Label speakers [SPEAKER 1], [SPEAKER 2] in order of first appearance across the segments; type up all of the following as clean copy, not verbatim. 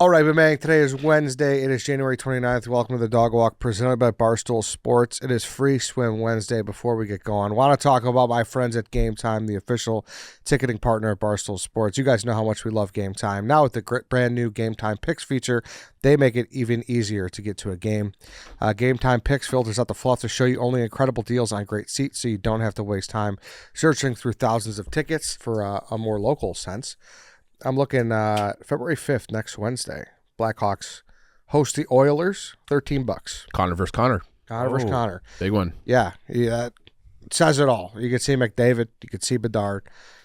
[SPEAKER 1] All right, man, today is Wednesday. It is January 29th. Welcome to the Dog Walk presented by Barstool Sports. It is Free Swim Wednesday. Before we get going, I want to talk about my friends at Game Time, the official ticketing partner of Barstool Sports. You guys know how much we love Game Time. Now with the brand new Game Time Picks feature, they make it even easier to get to a game. Game Time Picks filters out the fluff to show you only incredible deals on great seats so you don't have to waste time searching through thousands of tickets for a more local sense. I'm looking February 5th, next Wednesday. Blackhawks host the Oilers, $13.
[SPEAKER 2] Connor versus Connor.
[SPEAKER 1] Connor versus Connor.
[SPEAKER 2] Big one.
[SPEAKER 1] Yeah, it says it all. You can see McDavid, you can see Bedard,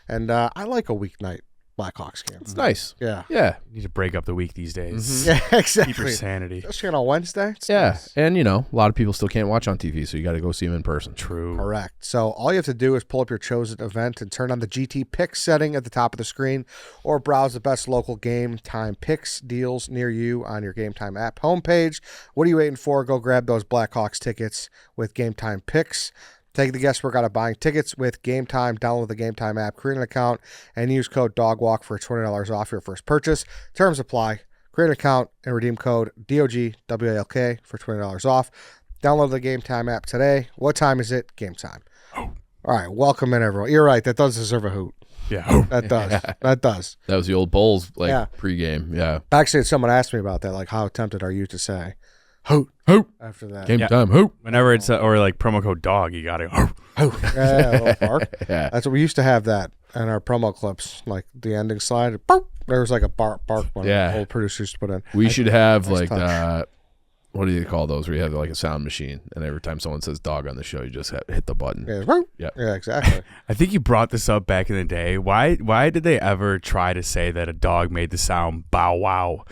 [SPEAKER 1] and I like a weeknight Blackhawks game.
[SPEAKER 2] It's nice.
[SPEAKER 1] Yeah.
[SPEAKER 2] Yeah.
[SPEAKER 3] You need to break up the week these days.
[SPEAKER 1] Yeah, exactly.
[SPEAKER 3] Keep your sanity.
[SPEAKER 1] Especially on Wednesday. It's
[SPEAKER 2] Yeah.
[SPEAKER 1] nice.
[SPEAKER 2] And, you know, a lot of people still can't watch on TV, so you got to go see them in person.
[SPEAKER 3] True.
[SPEAKER 1] Correct. So all you have to do is pull up your chosen event and turn on the GT Picks setting at the top of the screen, or browse the best local Game Time Picks deals near you on your Game Time app homepage. What are you waiting for? Go grab those Blackhawks tickets with Game Time Picks. Take the guesswork out of buying tickets with Game Time. Download the Game Time app, create an account, and use code DOGWALK for $20 off your first purchase. Terms apply. Create an account and redeem code DOGWALK for $20 off. Download the Game Time app today. What time is it? Game time. All right, welcome in, everyone. You're right. That does deserve a hoot.
[SPEAKER 3] Yeah.
[SPEAKER 1] That does. That does.
[SPEAKER 2] That was the old Bulls,
[SPEAKER 1] Yeah.
[SPEAKER 2] pregame. Yeah.
[SPEAKER 1] Actually, someone asked me about that. Like, how tempted are you to say hoot
[SPEAKER 2] Hoop.
[SPEAKER 1] after that?
[SPEAKER 2] Game
[SPEAKER 3] Yeah.
[SPEAKER 2] time. Hoop.
[SPEAKER 3] Whenever it's or like promo code dog, you got to
[SPEAKER 1] Hoot. Yeah, a little bark.
[SPEAKER 2] Yeah.
[SPEAKER 1] That's what we used to have that in our promo clips, like the ending slide. Bark. There was like a bark one.
[SPEAKER 2] Yeah.
[SPEAKER 1] Old producers used to put in.
[SPEAKER 2] We should have,
[SPEAKER 1] nice
[SPEAKER 2] like,
[SPEAKER 1] touch.
[SPEAKER 2] what do you call those? Where you have, like, a sound machine, and every time someone says dog on the show, you just hit the button.
[SPEAKER 1] Yeah, bark.
[SPEAKER 2] Yep.
[SPEAKER 1] Yeah, exactly.
[SPEAKER 3] I think you brought this up back in the day. Why did they ever try to say that a dog made the sound bow wow?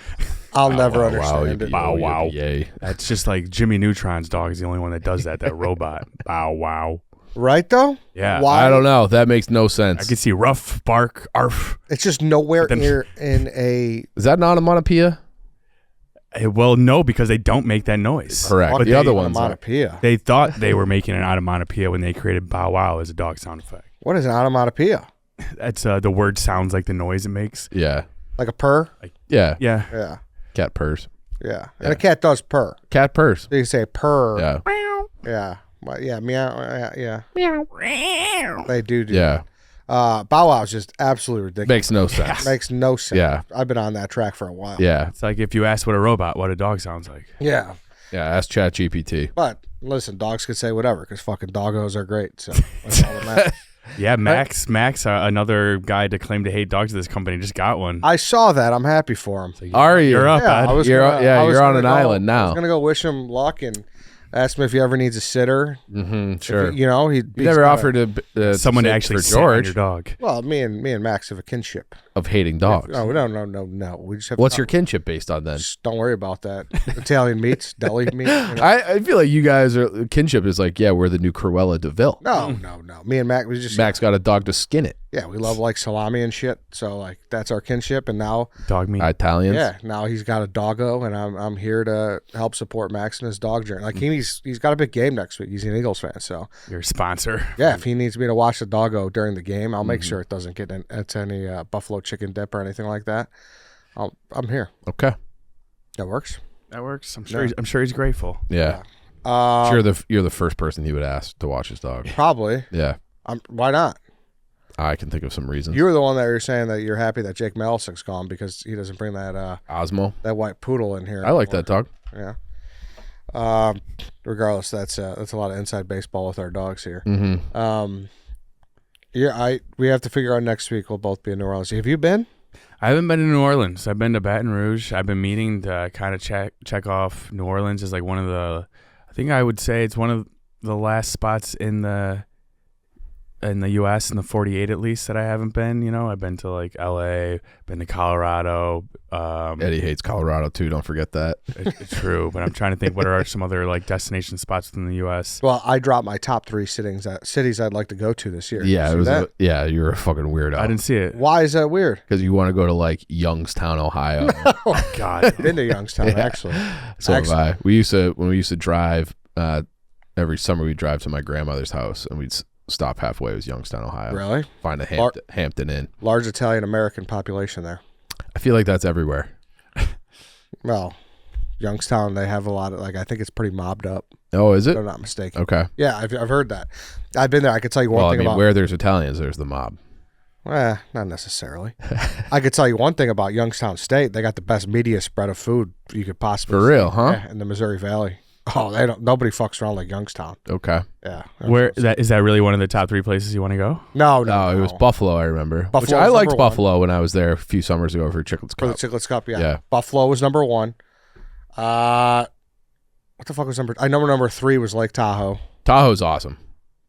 [SPEAKER 1] I'll never
[SPEAKER 2] Wow,
[SPEAKER 1] understand it.
[SPEAKER 3] Bow wow.
[SPEAKER 2] Yay.
[SPEAKER 3] That's just like Jimmy Neutron's dog is the only one that does that. That robot. Bow wow.
[SPEAKER 1] Right, though?
[SPEAKER 3] Yeah.
[SPEAKER 1] Why?
[SPEAKER 2] I don't know. That makes no
[SPEAKER 3] I
[SPEAKER 2] sense.
[SPEAKER 3] can see rough, bark, arf.
[SPEAKER 1] It's just nowhere
[SPEAKER 3] Then-
[SPEAKER 1] near in a...
[SPEAKER 2] Is that an onomatopoeia?
[SPEAKER 3] Well, no, because they don't make that noise.
[SPEAKER 2] Correct.
[SPEAKER 3] But
[SPEAKER 2] The
[SPEAKER 3] they-
[SPEAKER 2] other ones are.
[SPEAKER 1] Onomatopoeia.
[SPEAKER 3] They thought they were making an onomatopoeia when they created bow wow as a dog sound effect.
[SPEAKER 1] What is an onomatopoeia?
[SPEAKER 3] That's the word sounds like the noise it makes.
[SPEAKER 2] Yeah.
[SPEAKER 1] Like a purr?
[SPEAKER 2] Yeah.
[SPEAKER 3] Yeah.
[SPEAKER 1] Yeah.
[SPEAKER 2] Cat purrs.
[SPEAKER 1] Yeah. And a cat does purr.
[SPEAKER 2] Cat purrs.
[SPEAKER 1] So you can say purr.
[SPEAKER 2] Yeah.
[SPEAKER 1] Yeah. Well, yeah. Meow. Yeah. Meow. They do.
[SPEAKER 2] Yeah.
[SPEAKER 1] Bow Wow is just absolutely ridiculous.
[SPEAKER 2] Makes no sense.
[SPEAKER 1] Makes no sense.
[SPEAKER 2] Yeah.
[SPEAKER 1] I've been on that track for a while.
[SPEAKER 2] Yeah.
[SPEAKER 3] It's like if you ask what a dog sounds like.
[SPEAKER 1] Yeah.
[SPEAKER 2] Yeah. Ask ChatGPT.
[SPEAKER 1] But listen, dogs can say whatever because fucking doggos are great. So that's all that matters.
[SPEAKER 3] Yeah, Max, another guy to claim to hate dogs at this company, just got one.
[SPEAKER 1] I saw that. I'm happy for him.
[SPEAKER 2] Are you?
[SPEAKER 3] You're up,
[SPEAKER 1] Yeah,
[SPEAKER 3] bud.
[SPEAKER 2] You're on an island
[SPEAKER 1] I was
[SPEAKER 2] now.
[SPEAKER 1] gonna go wish him luck and ask him if he ever needs a sitter.
[SPEAKER 2] Mm-hmm.
[SPEAKER 1] If
[SPEAKER 2] Sure.
[SPEAKER 1] he- you know,
[SPEAKER 2] You never offered
[SPEAKER 3] Someone to
[SPEAKER 2] sit
[SPEAKER 3] actually
[SPEAKER 2] for
[SPEAKER 3] sit on
[SPEAKER 2] George
[SPEAKER 3] your dog.
[SPEAKER 1] Well, me and Max have a kinship.
[SPEAKER 2] of hating dogs.
[SPEAKER 1] No. We just have.
[SPEAKER 2] What's your kinship based on then?
[SPEAKER 1] Just don't worry about that. Italian meats, deli meat. You know?
[SPEAKER 2] I feel like you guys are kinship is like, yeah, we're the new Cruella de Vil.
[SPEAKER 1] No. Me and Max, we just
[SPEAKER 2] Max got a dog to skin it.
[SPEAKER 1] Yeah, we love like salami and shit. So like that's our kinship. And now,
[SPEAKER 3] Dog meat.
[SPEAKER 2] Italians.
[SPEAKER 1] yeah, now he's got a doggo, and I'm here to help support Max in his dog journey. Like he's got a big game next week. He's an Eagles fan, so
[SPEAKER 3] Your sponsor.
[SPEAKER 1] yeah, if he needs me to watch the doggo during the game, I'll make sure it doesn't get into any buffalo chicken dip or anything like that. I'm here.
[SPEAKER 2] Okay.
[SPEAKER 1] That works.
[SPEAKER 3] That works. I'm sure he's grateful.
[SPEAKER 2] Yeah. Sure. You're the first person he would ask to watch his dog.
[SPEAKER 1] Probably.
[SPEAKER 2] Yeah.
[SPEAKER 1] Why not?
[SPEAKER 2] I can think of some reasons.
[SPEAKER 1] You were the one that you're saying that you're happy that Jake Melisic's gone because he doesn't bring that
[SPEAKER 2] Osmo.
[SPEAKER 1] that white poodle in here.
[SPEAKER 2] I like
[SPEAKER 1] anymore.
[SPEAKER 2] that dog.
[SPEAKER 1] Yeah. Regardless, that's a lot of inside baseball with our dogs here.
[SPEAKER 2] Mm-hmm.
[SPEAKER 1] We have to figure out next week. We'll both be in New Orleans. Have you been?
[SPEAKER 3] I haven't been to New Orleans. I've been to Baton Rouge. I've been meaning to kind of check off New Orleans as like one of the. I think I would say it's one of the last spots in the U.S. in the 48 at least that I haven't been. You know, I've been to like L.A., been to Colorado.
[SPEAKER 2] Eddie hates Colorado too. Don't forget that.
[SPEAKER 3] It's true, but I'm trying to think what are some other like destination spots within the U.S.
[SPEAKER 1] Well, I dropped my top 3 cities I'd like to go to this year.
[SPEAKER 2] Yeah,
[SPEAKER 1] Did
[SPEAKER 2] it
[SPEAKER 1] you
[SPEAKER 2] was.
[SPEAKER 1] see that?
[SPEAKER 2] You're a fucking weirdo.
[SPEAKER 3] I didn't see it.
[SPEAKER 1] Why is that weird?
[SPEAKER 2] Because you want to go to like Youngstown, Ohio.
[SPEAKER 3] Oh God.
[SPEAKER 1] I've been to Youngstown
[SPEAKER 2] Yeah.
[SPEAKER 1] actually.
[SPEAKER 2] So have I. When we used to drive every summer, we'd drive to my grandmother's house and we'd stop halfway. It was Youngstown, Ohio.
[SPEAKER 1] Really?
[SPEAKER 2] Find a Hampton Inn.
[SPEAKER 1] Large Italian American population there.
[SPEAKER 2] I feel like that's everywhere.
[SPEAKER 1] Well, Youngstown, they have a lot of, like, I think it's pretty mobbed up,
[SPEAKER 2] Oh, is
[SPEAKER 1] if
[SPEAKER 2] it?
[SPEAKER 1] I'm not mistaken.
[SPEAKER 2] Okay.
[SPEAKER 1] Yeah, I've heard that. I've been there. I could tell you one
[SPEAKER 2] Well, I
[SPEAKER 1] thing
[SPEAKER 2] mean,
[SPEAKER 1] about...
[SPEAKER 2] where there's Italians, there's the mob.
[SPEAKER 1] Not necessarily. I could tell you one thing about Youngstown State. They got the best media spread of food you could possibly
[SPEAKER 2] For
[SPEAKER 1] see.
[SPEAKER 2] real, huh?
[SPEAKER 1] Yeah, in the Missouri Valley. Oh, they don't. Nobody fucks around like Youngstown.
[SPEAKER 2] Okay.
[SPEAKER 1] Yeah.
[SPEAKER 3] Is that really one of the top 3 places you want to go?
[SPEAKER 1] No,
[SPEAKER 2] It was Buffalo, I remember.
[SPEAKER 1] Buffalo
[SPEAKER 2] Which I
[SPEAKER 1] was
[SPEAKER 2] liked
[SPEAKER 1] number one.
[SPEAKER 2] Buffalo when I was there a few summers ago for Chicklets
[SPEAKER 1] For the
[SPEAKER 2] Cup.
[SPEAKER 1] Chicklets Cup, yeah.
[SPEAKER 2] Yeah.
[SPEAKER 1] Buffalo was number 1. What the fuck was number 3 was Lake Tahoe.
[SPEAKER 2] Tahoe's awesome.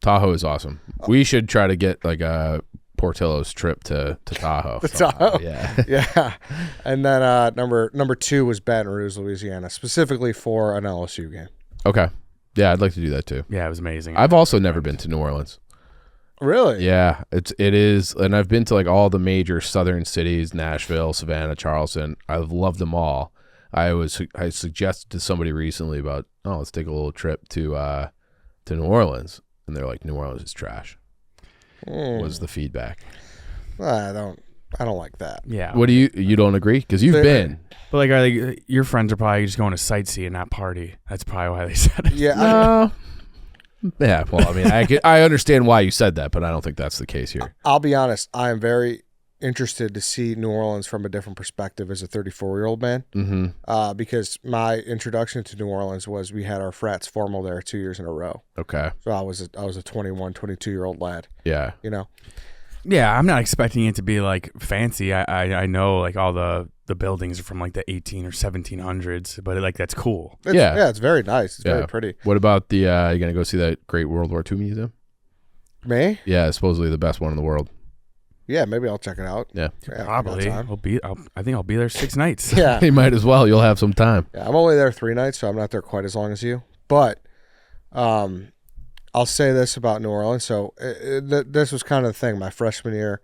[SPEAKER 2] Tahoe is awesome. We should try to get like a Portillo's trip to Tahoe.
[SPEAKER 1] Tahoe.
[SPEAKER 2] Yeah.
[SPEAKER 1] Yeah. And then number 2 was Baton Rouge, Louisiana, specifically for an LSU game.
[SPEAKER 2] Okay. Yeah, I'd like to do that too.
[SPEAKER 3] Yeah, it was amazing.
[SPEAKER 2] I've also never been to New Orleans.
[SPEAKER 1] Really?
[SPEAKER 2] Yeah, it is, and I've been to like all the major southern cities: Nashville, Savannah, Charleston. I've loved them all. I suggested to somebody recently about, let's take a little trip to New Orleans, and they're like, New Orleans is trash. Was the feedback?
[SPEAKER 1] I don't like that.
[SPEAKER 3] Yeah.
[SPEAKER 2] What do you don't agree? Because you've been.
[SPEAKER 3] But like, are they, your friends are probably just going to sightsee and not party. That's probably why they said it.
[SPEAKER 1] Yeah.
[SPEAKER 2] No. Yeah. Well, I mean, I understand why you said that, but I don't think that's the case here.
[SPEAKER 1] I'll be honest. I am very interested to see New Orleans from a different perspective as a 34-year-old man.
[SPEAKER 2] Mm-hmm.
[SPEAKER 1] Because my introduction to New Orleans was we had our frats formal there 2 years in a row.
[SPEAKER 2] Okay.
[SPEAKER 1] So I was a 21, 22-year-old lad.
[SPEAKER 2] Yeah.
[SPEAKER 1] You know.
[SPEAKER 3] Yeah, I'm not expecting it to be like fancy. I know like all the buildings are from like the 18 or 1700s, but like that's cool.
[SPEAKER 1] It's very nice. It's very
[SPEAKER 2] Yeah.
[SPEAKER 1] pretty.
[SPEAKER 2] What about you gonna go see that great World War II museum?
[SPEAKER 1] Me?
[SPEAKER 2] Yeah, supposedly the best one in the world.
[SPEAKER 1] Yeah, maybe I'll check it out.
[SPEAKER 2] Yeah.
[SPEAKER 3] Probably. I think I'll be there 6 nights.
[SPEAKER 1] Yeah.
[SPEAKER 2] You might as well. You'll have some time.
[SPEAKER 1] Yeah, I'm only there 3 nights, so I'm not there quite as long as you. But I'll say this about New Orleans. So this was kind of the thing. My freshman year,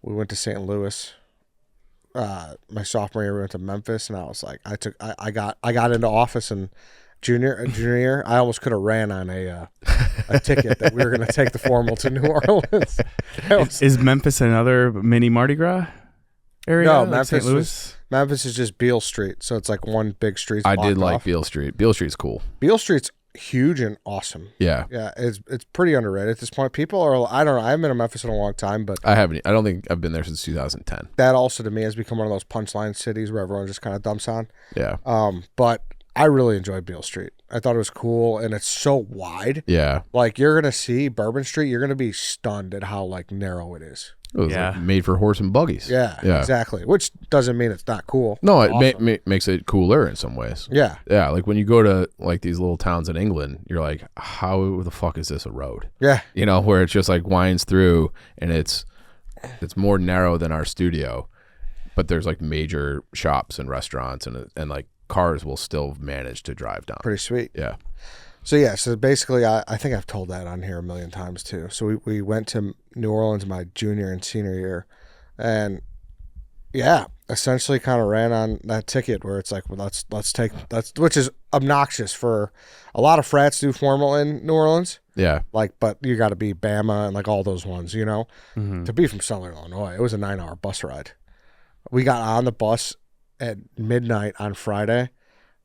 [SPEAKER 1] we went to St. Louis. My sophomore year, we went to Memphis, and I was like, I got into office in junior year. I almost could have ran on a ticket that we were going to take the formal to New Orleans.
[SPEAKER 3] Is Memphis another mini Mardi Gras area?
[SPEAKER 1] No,
[SPEAKER 3] like
[SPEAKER 1] Memphis
[SPEAKER 3] St. Louis.
[SPEAKER 1] Memphis is just Beale Street, so it's like one big street.
[SPEAKER 2] I did like
[SPEAKER 1] off.
[SPEAKER 2] Beale Street. Beale Street's cool.
[SPEAKER 1] Beale Street's huge and awesome.
[SPEAKER 2] Yeah.
[SPEAKER 1] Yeah, it's pretty underrated at this point. People are, I don't know, I haven't been to Memphis in a long time, but
[SPEAKER 2] I don't think I've been there since 2010.
[SPEAKER 1] that also to me has become one of those punchline cities where everyone just kind of dumps on.
[SPEAKER 2] Yeah.
[SPEAKER 1] But I really enjoyed Beale Street. I thought it was cool, and it's so wide.
[SPEAKER 2] Yeah.
[SPEAKER 1] Like, you're going to see Bourbon Street, you're going to be stunned at how, like, narrow it is.
[SPEAKER 2] It was like made for horse and buggies.
[SPEAKER 1] Yeah, exactly. Which doesn't mean it's not cool.
[SPEAKER 2] No, it
[SPEAKER 1] Awesome.
[SPEAKER 2] makes it cooler in some ways.
[SPEAKER 1] Yeah.
[SPEAKER 2] Yeah, like when you go to like these little towns in England, you're like, how the fuck is this a road?
[SPEAKER 1] Yeah.
[SPEAKER 2] You know, where it's just like winds through, and it's more narrow than our studio, but there's like major shops and restaurants, and like cars will still manage to drive down.
[SPEAKER 1] Pretty sweet.
[SPEAKER 2] Yeah.
[SPEAKER 1] So basically, I think I've told that on here a million times too. So we went to New Orleans my junior and senior year, and essentially kind of ran on that ticket where it's like, well, let's take which is obnoxious for a lot of frats do formal in New Orleans.
[SPEAKER 2] Yeah.
[SPEAKER 1] Like, but you got to be Bama and like all those ones, you know.
[SPEAKER 3] Mm-hmm.
[SPEAKER 1] To be from Southern Illinois, it was a 9-hour bus ride. We got on the bus at midnight on Friday,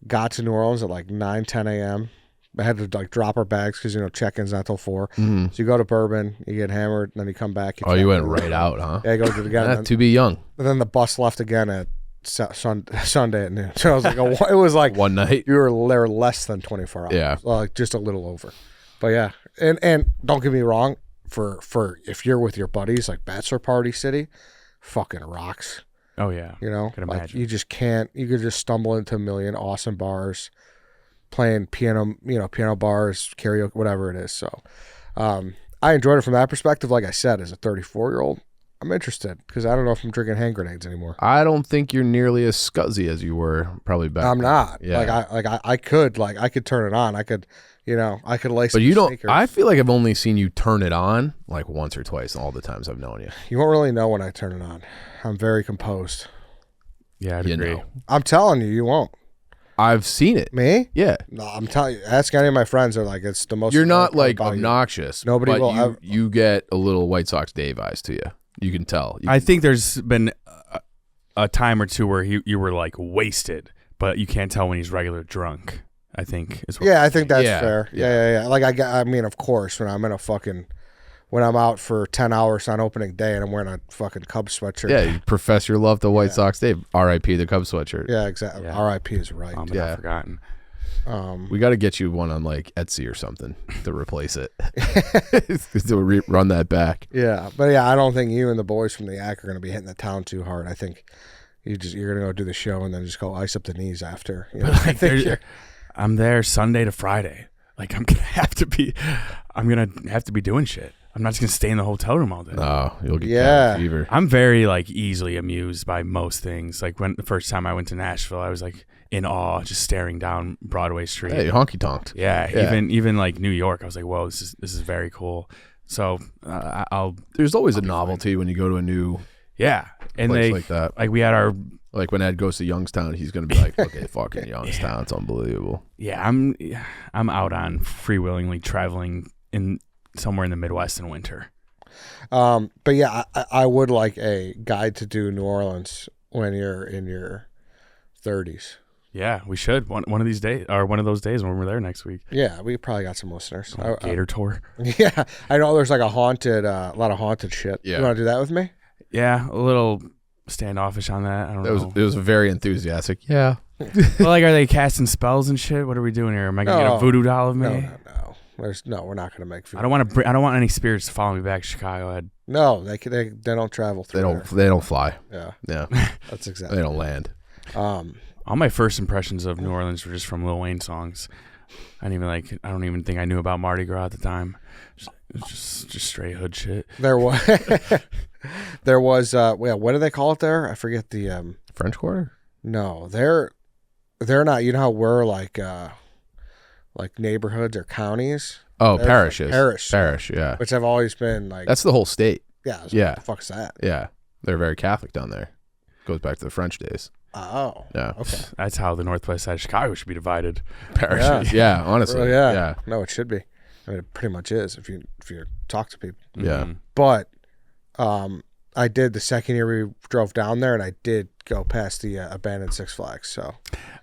[SPEAKER 1] got to New Orleans at like 9-10 a.m. I had to like drop our bags because check-in's not till 4.
[SPEAKER 2] Mm-hmm.
[SPEAKER 1] So you go to Bourbon, you get hammered, and then you come back.
[SPEAKER 2] You went right out, huh?
[SPEAKER 1] Yeah, go to the again.
[SPEAKER 2] To be young.
[SPEAKER 1] And then the bus left again at Sunday at noon. So I was like, it was like
[SPEAKER 2] One night.
[SPEAKER 1] you were there less than 24 hours.
[SPEAKER 2] Yeah.
[SPEAKER 1] Like just a little over. But yeah, and don't get me wrong, for if you're with your buddies, like bachelor party city, fucking rocks.
[SPEAKER 3] Oh yeah.
[SPEAKER 1] You know,
[SPEAKER 3] Can
[SPEAKER 1] like
[SPEAKER 3] imagine.
[SPEAKER 1] you just can't. You could just stumble into a million awesome bars, playing piano, piano bars, karaoke, whatever it is. So, I enjoyed it from that perspective. Like I said, as a 34-year-old, I'm interested because I don't know if I'm drinking hand grenades anymore.
[SPEAKER 2] I don't think you're nearly as scuzzy as you were probably back
[SPEAKER 1] I'm
[SPEAKER 2] then.
[SPEAKER 1] not.
[SPEAKER 2] Yeah.
[SPEAKER 1] I could turn it on. I could lace.
[SPEAKER 2] But you don't.
[SPEAKER 1] Sneakers.
[SPEAKER 2] I feel like I've only seen you turn it on like once or twice all the times I've known you.
[SPEAKER 1] You won't really know when I turn it on. I'm very composed.
[SPEAKER 3] Yeah, I'd
[SPEAKER 2] You
[SPEAKER 3] agree.
[SPEAKER 2] know.
[SPEAKER 1] I'm telling you, you won't.
[SPEAKER 2] I've seen it.
[SPEAKER 1] Me?
[SPEAKER 2] Yeah.
[SPEAKER 1] No, I'm telling you. Ask any of my friends. They're like, it's the most.
[SPEAKER 2] You're not
[SPEAKER 1] annoying
[SPEAKER 2] like
[SPEAKER 1] part about you.
[SPEAKER 2] obnoxious.
[SPEAKER 1] Nobody
[SPEAKER 2] but
[SPEAKER 1] will
[SPEAKER 2] you get a little White Sox Dave eyes to you. You can tell.
[SPEAKER 3] I think there's been a time or two where you were like wasted, but you can't tell when he's regular drunk. I think is what
[SPEAKER 1] Yeah, I think that's
[SPEAKER 2] Yeah,
[SPEAKER 1] fair. Yeah. Like I mean, of course, when I'm out for 10 hours on opening day and I'm wearing a fucking Cubs sweatshirt.
[SPEAKER 2] Yeah, you profess your love to White Sox Dave. R.I.P. the Cubs sweatshirt.
[SPEAKER 1] Yeah, exactly.
[SPEAKER 3] Yeah.
[SPEAKER 1] R.I.P. is right.
[SPEAKER 3] Not forgotten.
[SPEAKER 2] We got to get you one on like Etsy or something to replace it. To run that back.
[SPEAKER 1] Yeah, but yeah, I don't think you and the boys from the AC are going to be hitting the town too hard. I think you're going to go do the show and then just go ice up the knees after. You know?
[SPEAKER 3] But
[SPEAKER 1] I think
[SPEAKER 3] I'm there Sunday to Friday. Like I'm gonna have to be doing shit. I'm not just gonna stay in the hotel room all day.
[SPEAKER 2] Oh, you'll get
[SPEAKER 1] Yeah.
[SPEAKER 2] fever.
[SPEAKER 3] I'm very like easily amused by most things. Like when the first time I went to Nashville, I was like in awe, just staring down Broadway Street.
[SPEAKER 2] Hey, honky tonked.
[SPEAKER 3] Yeah. Even like New York, I was like, whoa, this is very cool. So
[SPEAKER 2] There's always a novelty when you go to a new
[SPEAKER 3] and
[SPEAKER 2] place
[SPEAKER 3] they
[SPEAKER 2] like that.
[SPEAKER 3] like we had our
[SPEAKER 2] Like when Ed goes to Youngstown, he's gonna be like, "Look at fucking Youngstown, it's unbelievable."
[SPEAKER 3] I'm out on freewillingly traveling in somewhere in the Midwest in winter.
[SPEAKER 1] but yeah, I would like a guide to do New Orleans when you're in your 30s.
[SPEAKER 3] Yeah, we should one of these days or one of those days when we're there next week.
[SPEAKER 1] Yeah, we probably got some listeners.
[SPEAKER 3] Gator tour.
[SPEAKER 1] Yeah, I know there's like a lot of haunted shit.
[SPEAKER 2] Yeah.
[SPEAKER 1] You want to do that with me?
[SPEAKER 3] Yeah, a little standoffish on that. I don't know.
[SPEAKER 2] It was very enthusiastic. Yeah.
[SPEAKER 3] Well, like, are they casting spells and shit? What are we doing here? Am I gonna get a voodoo doll of me?
[SPEAKER 1] No. We're not gonna make.
[SPEAKER 3] I don't want any spirits to follow me back to Chicago.
[SPEAKER 1] No, they don't travel through.
[SPEAKER 2] They don't fly.
[SPEAKER 1] Yeah,
[SPEAKER 2] Yeah.
[SPEAKER 1] that's exactly.
[SPEAKER 2] They don't land.
[SPEAKER 3] All my first impressions of New Orleans were just from Lil Wayne songs. I don't even think I knew about Mardi Gras at the time. Just straight hood shit.
[SPEAKER 1] There was, what do they call it there? I forget the
[SPEAKER 2] French Quarter?
[SPEAKER 1] No, they're not. You know how we're like neighborhoods or counties.
[SPEAKER 2] Oh,
[SPEAKER 1] They're
[SPEAKER 2] parishes.
[SPEAKER 1] Parish,
[SPEAKER 2] yeah.
[SPEAKER 1] which have always been like.
[SPEAKER 2] That's the whole state.
[SPEAKER 1] Yeah.
[SPEAKER 2] Yeah.
[SPEAKER 1] What the fuck's that?
[SPEAKER 2] Yeah. They're very Catholic down there. Goes back to the French days.
[SPEAKER 1] Oh.
[SPEAKER 2] Yeah.
[SPEAKER 1] Okay.
[SPEAKER 3] That's how the northwest side of Chicago should be divided.
[SPEAKER 2] Parishes. Yeah, honestly.
[SPEAKER 1] Well,
[SPEAKER 2] Yeah.
[SPEAKER 1] No, it should be. I mean, it pretty much is if you talk to people.
[SPEAKER 2] Yeah.
[SPEAKER 3] Mhm.
[SPEAKER 1] But I did the second year we drove down there, and I did go past the abandoned Six Flags. So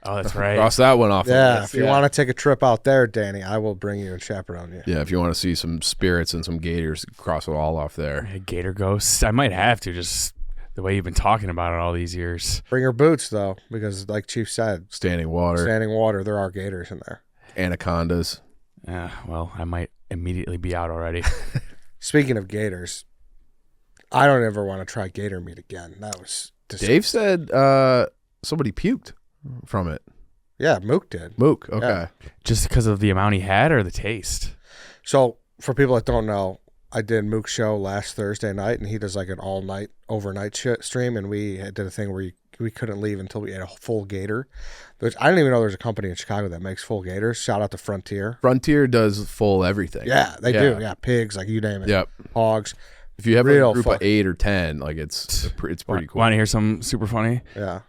[SPEAKER 3] Oh, that's right.
[SPEAKER 2] Cross that one off. the
[SPEAKER 1] yeah,
[SPEAKER 2] list.
[SPEAKER 1] if you want to take a trip out there, Danny, I will bring you and chaperone you.
[SPEAKER 2] Yeah, if you want to see some spirits and some gators, cross it all off there.
[SPEAKER 3] Yeah, Gator ghosts. I might have to, just the way you've been talking about it all these years.
[SPEAKER 1] Bring your boots though, because like Chief said,
[SPEAKER 2] Standing water,
[SPEAKER 1] standing water, there are gators in there.
[SPEAKER 2] anacondas.
[SPEAKER 3] Well, I might immediately be out already.
[SPEAKER 1] Speaking of gators, I don't ever want to try gator meat again. That was
[SPEAKER 2] Dave said somebody puked from it.
[SPEAKER 1] Yeah, Mook did.
[SPEAKER 2] Mook. Okay.
[SPEAKER 1] Yeah.
[SPEAKER 3] Just because of the amount he had or the taste?
[SPEAKER 1] So for people that don't know, I did Mook's show last Thursday night, and he does like an all-night, overnight stream, and we did a thing where we couldn't leave until we ate a full gator. I didn't even know there's a company in Chicago that makes full gators. Shout out to Frontier.
[SPEAKER 2] Frontier does full everything.
[SPEAKER 1] Yeah, they do. Yeah, pigs, like you name it.
[SPEAKER 2] Yep.
[SPEAKER 1] Hogs.
[SPEAKER 2] If you have
[SPEAKER 1] Real
[SPEAKER 2] a group of
[SPEAKER 1] fuck-
[SPEAKER 2] 8 or 10, like it's pretty cool.
[SPEAKER 3] Want to hear something super funny?
[SPEAKER 1] Yeah.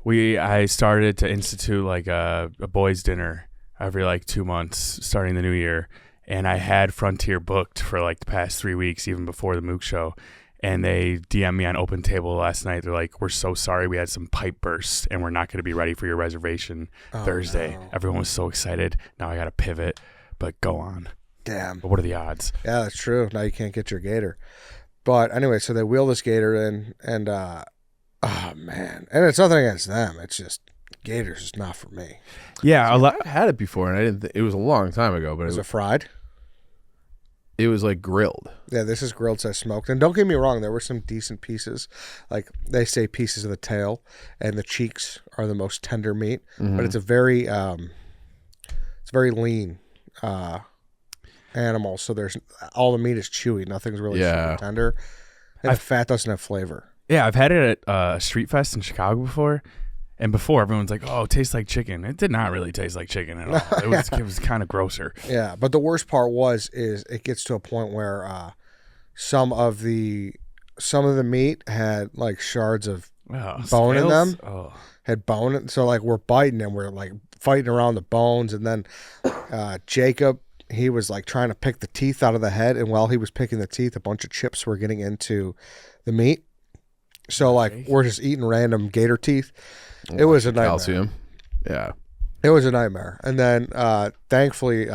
[SPEAKER 3] I started to institute like a boys' dinner every like 2 months starting the new year. And I had Frontier booked for like the past 3 weeks, even before the Mook show. And they DM'd me on Open Table last night. They're like, "We're so sorry. We had some pipe bursts and we're not going to be ready for your reservation Thursday."
[SPEAKER 1] No.
[SPEAKER 3] Everyone was so excited. Now I got to pivot, but go on.
[SPEAKER 1] Damn.
[SPEAKER 3] But what are the odds?
[SPEAKER 1] Yeah, that's true. Now you can't get your gator. But anyway, so they wheel this gator in, and oh man, and it's nothing against them. It's just gators is not for me.
[SPEAKER 3] Yeah,
[SPEAKER 2] I've had it before, and I didn't. It was a long time ago, but
[SPEAKER 1] Is it fried?
[SPEAKER 2] it was like grilled.
[SPEAKER 1] Yeah, this is grilled, says smoked. And don't get me wrong, there were some decent pieces. Like they say, pieces of the tail and the cheeks are the most tender meat. But it's a very lean animal. So there's all the meat is chewy. Nothing's really super tender, and the fat doesn't have flavor.
[SPEAKER 3] Yeah, I've had it at Street Fest in Chicago before. And before, everyone's like, "Oh, it tastes like chicken." It did not really taste like chicken at all. It was kind of grosser.
[SPEAKER 1] Yeah, but the worst part is it gets to a point where some of the meat had like shards of bone in them.
[SPEAKER 3] Oh.
[SPEAKER 1] Had bone, so like we're biting and we're like fighting around the bones, and then Jacob, he was like trying to pick the teeth out of the head, and while he was picking the teeth, a bunch of chips were getting into the meat. So like we're just eating random gator teeth. It was a nightmare.
[SPEAKER 2] Calcium. Yeah.
[SPEAKER 1] It was a nightmare. And then, thankfully,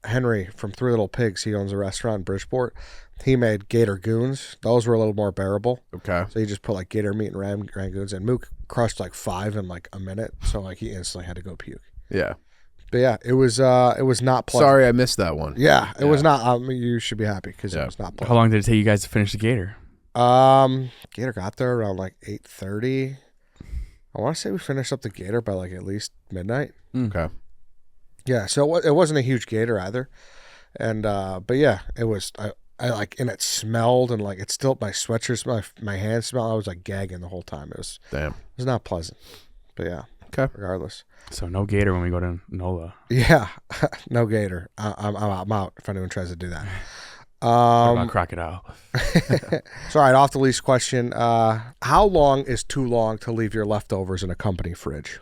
[SPEAKER 1] Henry from Three Little Pigs, he owns a restaurant in Bridgeport. He made Gator goons. Those were a little more bearable.
[SPEAKER 2] Okay.
[SPEAKER 1] So he just put like Gator meat and rangoons, and Mook crushed like 5 in like a minute. So like he instantly had to go puke.
[SPEAKER 2] Yeah.
[SPEAKER 1] But yeah, it was not pleasant.
[SPEAKER 2] Sorry, I missed that one.
[SPEAKER 1] Yeah, it was not. You should be happy because it was not pleasant.
[SPEAKER 3] How long did it take you guys to finish the Gator?
[SPEAKER 1] Gator got there around like 8:30. I want to say we finished up the Gator by like at least midnight.
[SPEAKER 2] Okay.
[SPEAKER 1] Yeah, so it wasn't a huge Gator either, and but yeah, it was. I like, and it smelled, and like it still, my sweatshirt smelled, my hands smelled. I was like gagging the whole time. It was not pleasant. But yeah.
[SPEAKER 2] Okay.
[SPEAKER 1] Regardless.
[SPEAKER 3] So no Gator when we go to NOLA.
[SPEAKER 1] Yeah, no Gator. I'm out if anyone tries to do that.
[SPEAKER 3] What about crocodile?
[SPEAKER 1] So, all right, off the leash question. How long is too long to leave your leftovers in a company fridge?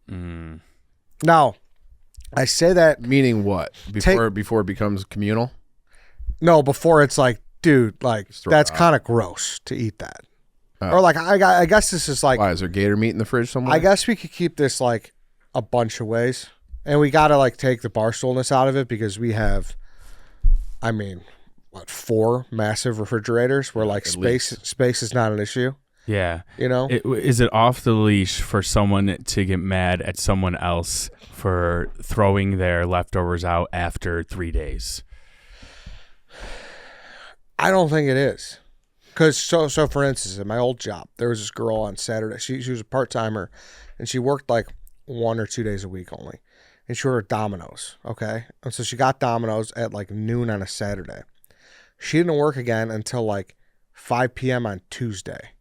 [SPEAKER 1] Now, I say that.
[SPEAKER 2] Meaning what? Before it becomes communal?
[SPEAKER 1] No, before it's like, dude, like that's
[SPEAKER 2] it out.
[SPEAKER 1] kind of gross to eat that. Or like, I guess this is like.
[SPEAKER 2] Why, is there Gator meat in the fridge somewhere?
[SPEAKER 1] I guess we could keep this like a bunch of ways. And we got to like take the barstoolness out of it because we have, 4 massive refrigerators where like space is not an issue.
[SPEAKER 3] Yeah.
[SPEAKER 1] You know?
[SPEAKER 3] Is it off the leash for someone to get mad at someone else for throwing their leftovers out after 3 days?
[SPEAKER 1] I don't think it is. Because, so for instance, at my old job, there was this girl on Saturday. She was a part-timer, and she worked like 1 or 2 days a week only. And she ordered Domino's, okay? And so she got Domino's at like noon on a Saturday. She didn't work again until like 5 p.m. on Tuesday.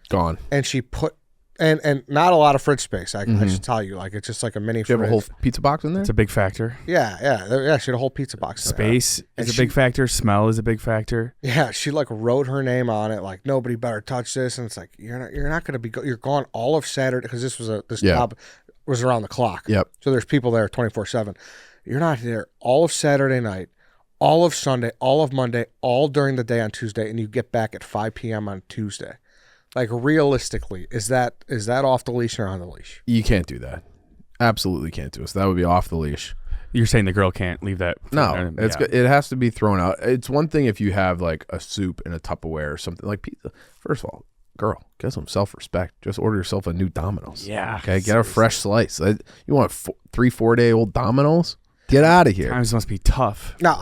[SPEAKER 2] Gone.
[SPEAKER 1] And she put, and not a lot of fridge space, I should tell you. Like, it's just like a mini
[SPEAKER 2] Do
[SPEAKER 1] fridge.
[SPEAKER 2] you have a whole pizza box in there?
[SPEAKER 3] It's a big factor.
[SPEAKER 1] Yeah, she had a whole pizza box.
[SPEAKER 3] Space is a big factor. Smell is a big factor.
[SPEAKER 1] Yeah, she like wrote her name on it, like nobody better touch this, and it's like you're not going to be you're gone all of Saturday because this job was around the clock.
[SPEAKER 2] Yep.
[SPEAKER 1] So there's people there 24/7. You're not there all of Saturday night, all of Sunday, all of Monday, all during the day on Tuesday, and you get back at 5 p.m. on Tuesday. Like realistically, is that off the leash or on the leash?
[SPEAKER 2] You can't do that. Absolutely can't do it. So that would be off the leash.
[SPEAKER 3] You're saying the girl can't leave that?
[SPEAKER 2] No, it has to be thrown out. It's one thing if you have like a soup in a Tupperware or something like pizza. First of all, girl, get some self-respect. Just order yourself a new Domino's.
[SPEAKER 3] Yeah.
[SPEAKER 2] Okay, get a fresh slice. You want 3-4 day old Domino's? Get out of here.
[SPEAKER 3] Times must be tough.
[SPEAKER 1] No,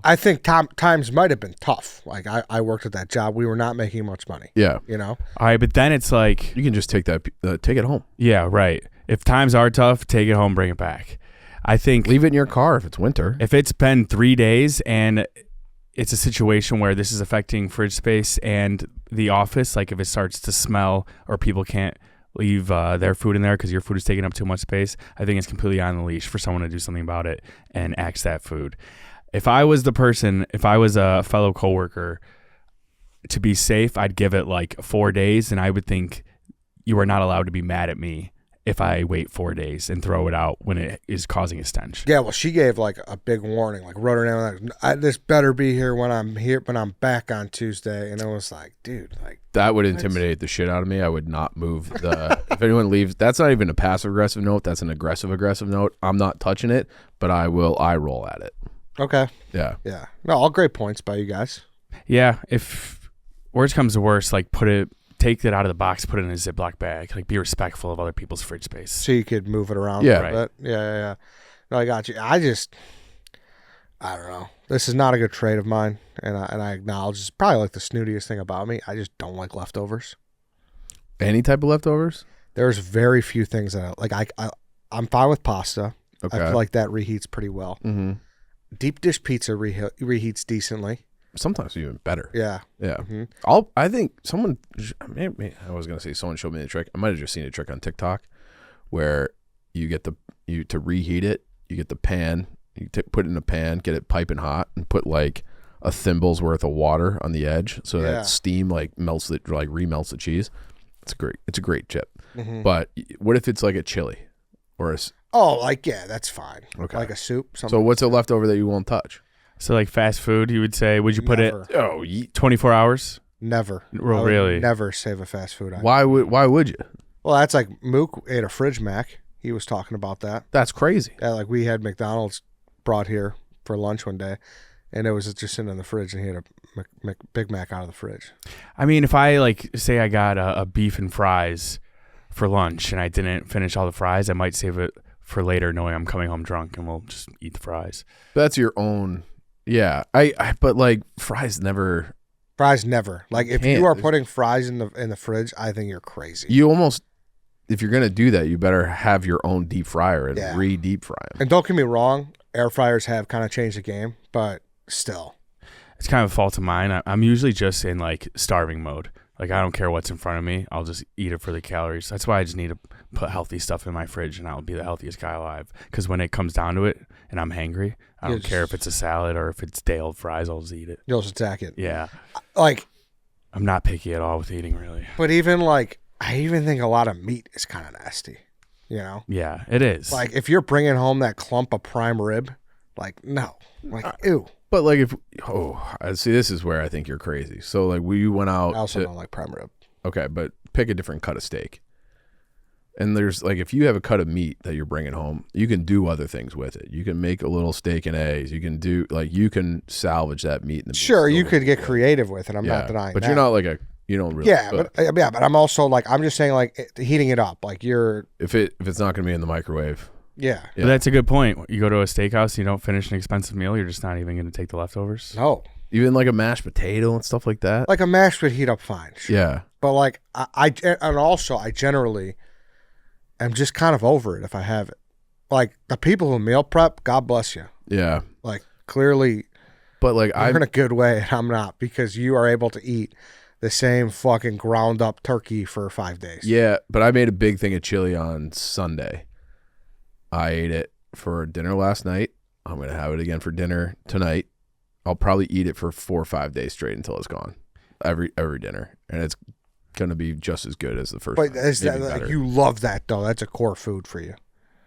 [SPEAKER 1] I think times might have been tough. Like I worked at that job. We were not making much money.
[SPEAKER 2] Yeah.
[SPEAKER 1] You know?
[SPEAKER 3] All right, but then it's like,
[SPEAKER 2] You can just take that, take it home.
[SPEAKER 3] yeah, right. If times are tough, take it home, bring it back. I think
[SPEAKER 2] Leave it in your car if it's winter.
[SPEAKER 3] if it's been 3 days and it's a situation where this is affecting fridge space and the office, like if it starts to smell or people can't leave their food in there because your food is taking up too much space, I think it's completely on the leash for someone to do something about it and axe that food. If I was a fellow coworker, to be safe, I'd give it like 4 days, and I would think you are not allowed to be mad at me if I wait 4 days and throw it out when it is causing a stench.
[SPEAKER 1] Yeah, well, she gave like a big warning, like wrote her name, like, this better be here when I'm back on Tuesday. And it was like, dude, like
[SPEAKER 2] That would intimidate the shit out of me. I would not move the. If anyone leaves, that's not even a passive aggressive note. That's an aggressive note. I'm not touching it, but I will eye roll at it.
[SPEAKER 1] Okay.
[SPEAKER 2] Yeah.
[SPEAKER 1] Yeah. No, all great points by you guys.
[SPEAKER 3] Yeah, if worst comes to worst, like take it out of the box, put it in a Ziploc bag. Like be respectful of other people's fridge space.
[SPEAKER 1] So you could move it around
[SPEAKER 2] Yeah.
[SPEAKER 1] a little bit. Yeah. No, I got you. I don't know. This is not a good trait of mine, and I acknowledge it's probably like the snootiest thing about me. I just don't like leftovers.
[SPEAKER 2] Any type of leftovers?
[SPEAKER 1] There's very few things that I'm fine with pasta.
[SPEAKER 2] Okay.
[SPEAKER 1] I feel like that reheats pretty well.
[SPEAKER 2] Mm-hmm.
[SPEAKER 1] Deep dish pizza reheats decently.
[SPEAKER 2] Sometimes even better.
[SPEAKER 1] Yeah.
[SPEAKER 2] Yeah.
[SPEAKER 1] Mm-hmm.
[SPEAKER 2] I think someone. Maybe, I was gonna say someone showed me the trick. I might have just seen a trick on TikTok, where you get to reheat it. You get the pan. You put it in a pan, get it piping hot, and put like a thimble's worth of water on the edge, so that steam like melts it, like remelts the cheese. It's a great tip.
[SPEAKER 1] Mm-hmm.
[SPEAKER 2] But what if it's like a chili, or
[SPEAKER 1] that's fine.
[SPEAKER 2] Okay.
[SPEAKER 1] Like a soup.
[SPEAKER 2] So what's a leftover that you won't touch?
[SPEAKER 3] So like fast food, you would say, would you put
[SPEAKER 1] Never.
[SPEAKER 3] it 24 hours?
[SPEAKER 1] Never.
[SPEAKER 3] Well,
[SPEAKER 1] I would
[SPEAKER 3] really?
[SPEAKER 1] never save a fast food item.
[SPEAKER 2] Why would you?
[SPEAKER 1] Well, that's like Mook ate a fridge mac. He was talking about that.
[SPEAKER 2] That's crazy.
[SPEAKER 1] Yeah, like we had McDonald's brought here for lunch one day, and it was just sitting in the fridge, and he had a Big Mac out of the fridge.
[SPEAKER 3] I mean, if I like say I got a beef and fries for lunch and I didn't finish all the fries, I might save it for later, knowing I'm coming home drunk, and we'll just eat the fries.
[SPEAKER 2] That's your own. Yeah, I but like fries never.
[SPEAKER 1] Fries never. Like if
[SPEAKER 2] Can't.
[SPEAKER 1] you are putting fries in the fridge, I think you're crazy.
[SPEAKER 2] You almost, if you're gonna do that, you better have your own deep fryer and re-deep fry them.
[SPEAKER 1] And don't get me wrong, air fryers have kind of changed the game, but still.
[SPEAKER 3] It's kind of a fault of mine. I'm usually just in like starving mode. Like I don't care what's in front of me. I'll just eat it for the calories. That's why I just need to put healthy stuff in my fridge, and I'll be the healthiest guy alive. Because when it comes down to it and I'm hangry, I don't care if it's a salad or if it's day-old fries. I'll just eat it.
[SPEAKER 1] You'll just attack it.
[SPEAKER 3] Yeah.
[SPEAKER 1] Like,
[SPEAKER 3] I'm not picky at all with eating, really.
[SPEAKER 1] but even like, I even think a lot of meat is kind of nasty, you know?
[SPEAKER 3] Yeah, it is.
[SPEAKER 1] Like if you're bringing home that clump of prime rib, like no, like ew.
[SPEAKER 2] But like if I see, this is where I think you're crazy. So like we went out.
[SPEAKER 1] I also don't like prime rib.
[SPEAKER 2] Okay, but pick a different cut of steak. And there's like, if you have a cut of meat that you're bringing home, you can do other things with it. You can make a little steak and eggs. You can do like, you can salvage that meat.
[SPEAKER 1] Sure, you could get creative with it. I'm not denying
[SPEAKER 2] but
[SPEAKER 1] that.
[SPEAKER 2] you're not like you don't really.
[SPEAKER 1] But I'm also like, I'm just saying like heating it up. Like you're.
[SPEAKER 2] If it's not going to be in the microwave.
[SPEAKER 1] Yeah.
[SPEAKER 3] But that's a good point. You go to a steakhouse, you don't finish an expensive meal, you're just not even going to take the leftovers.
[SPEAKER 1] No.
[SPEAKER 2] Even like a mashed potato and stuff like that.
[SPEAKER 1] Like a mash would heat up fine. Sure.
[SPEAKER 2] Yeah.
[SPEAKER 1] But like I generally am just kind of over it if I have it. Like the people who meal prep, God bless you.
[SPEAKER 2] Yeah.
[SPEAKER 1] Like clearly,
[SPEAKER 2] but like
[SPEAKER 1] you're in a good way, and I'm not, because you are able to eat the same fucking ground up turkey for 5 days.
[SPEAKER 2] Yeah, but I made a big thing of chili on Sunday. I ate it for dinner last night. I'm gonna have it again for dinner tonight. I'll probably eat it for 4 or 5 days straight until it's gone. Every dinner, and it's gonna be just as good as the first.
[SPEAKER 1] But
[SPEAKER 2] time,
[SPEAKER 1] you love that though. That's a core food for you.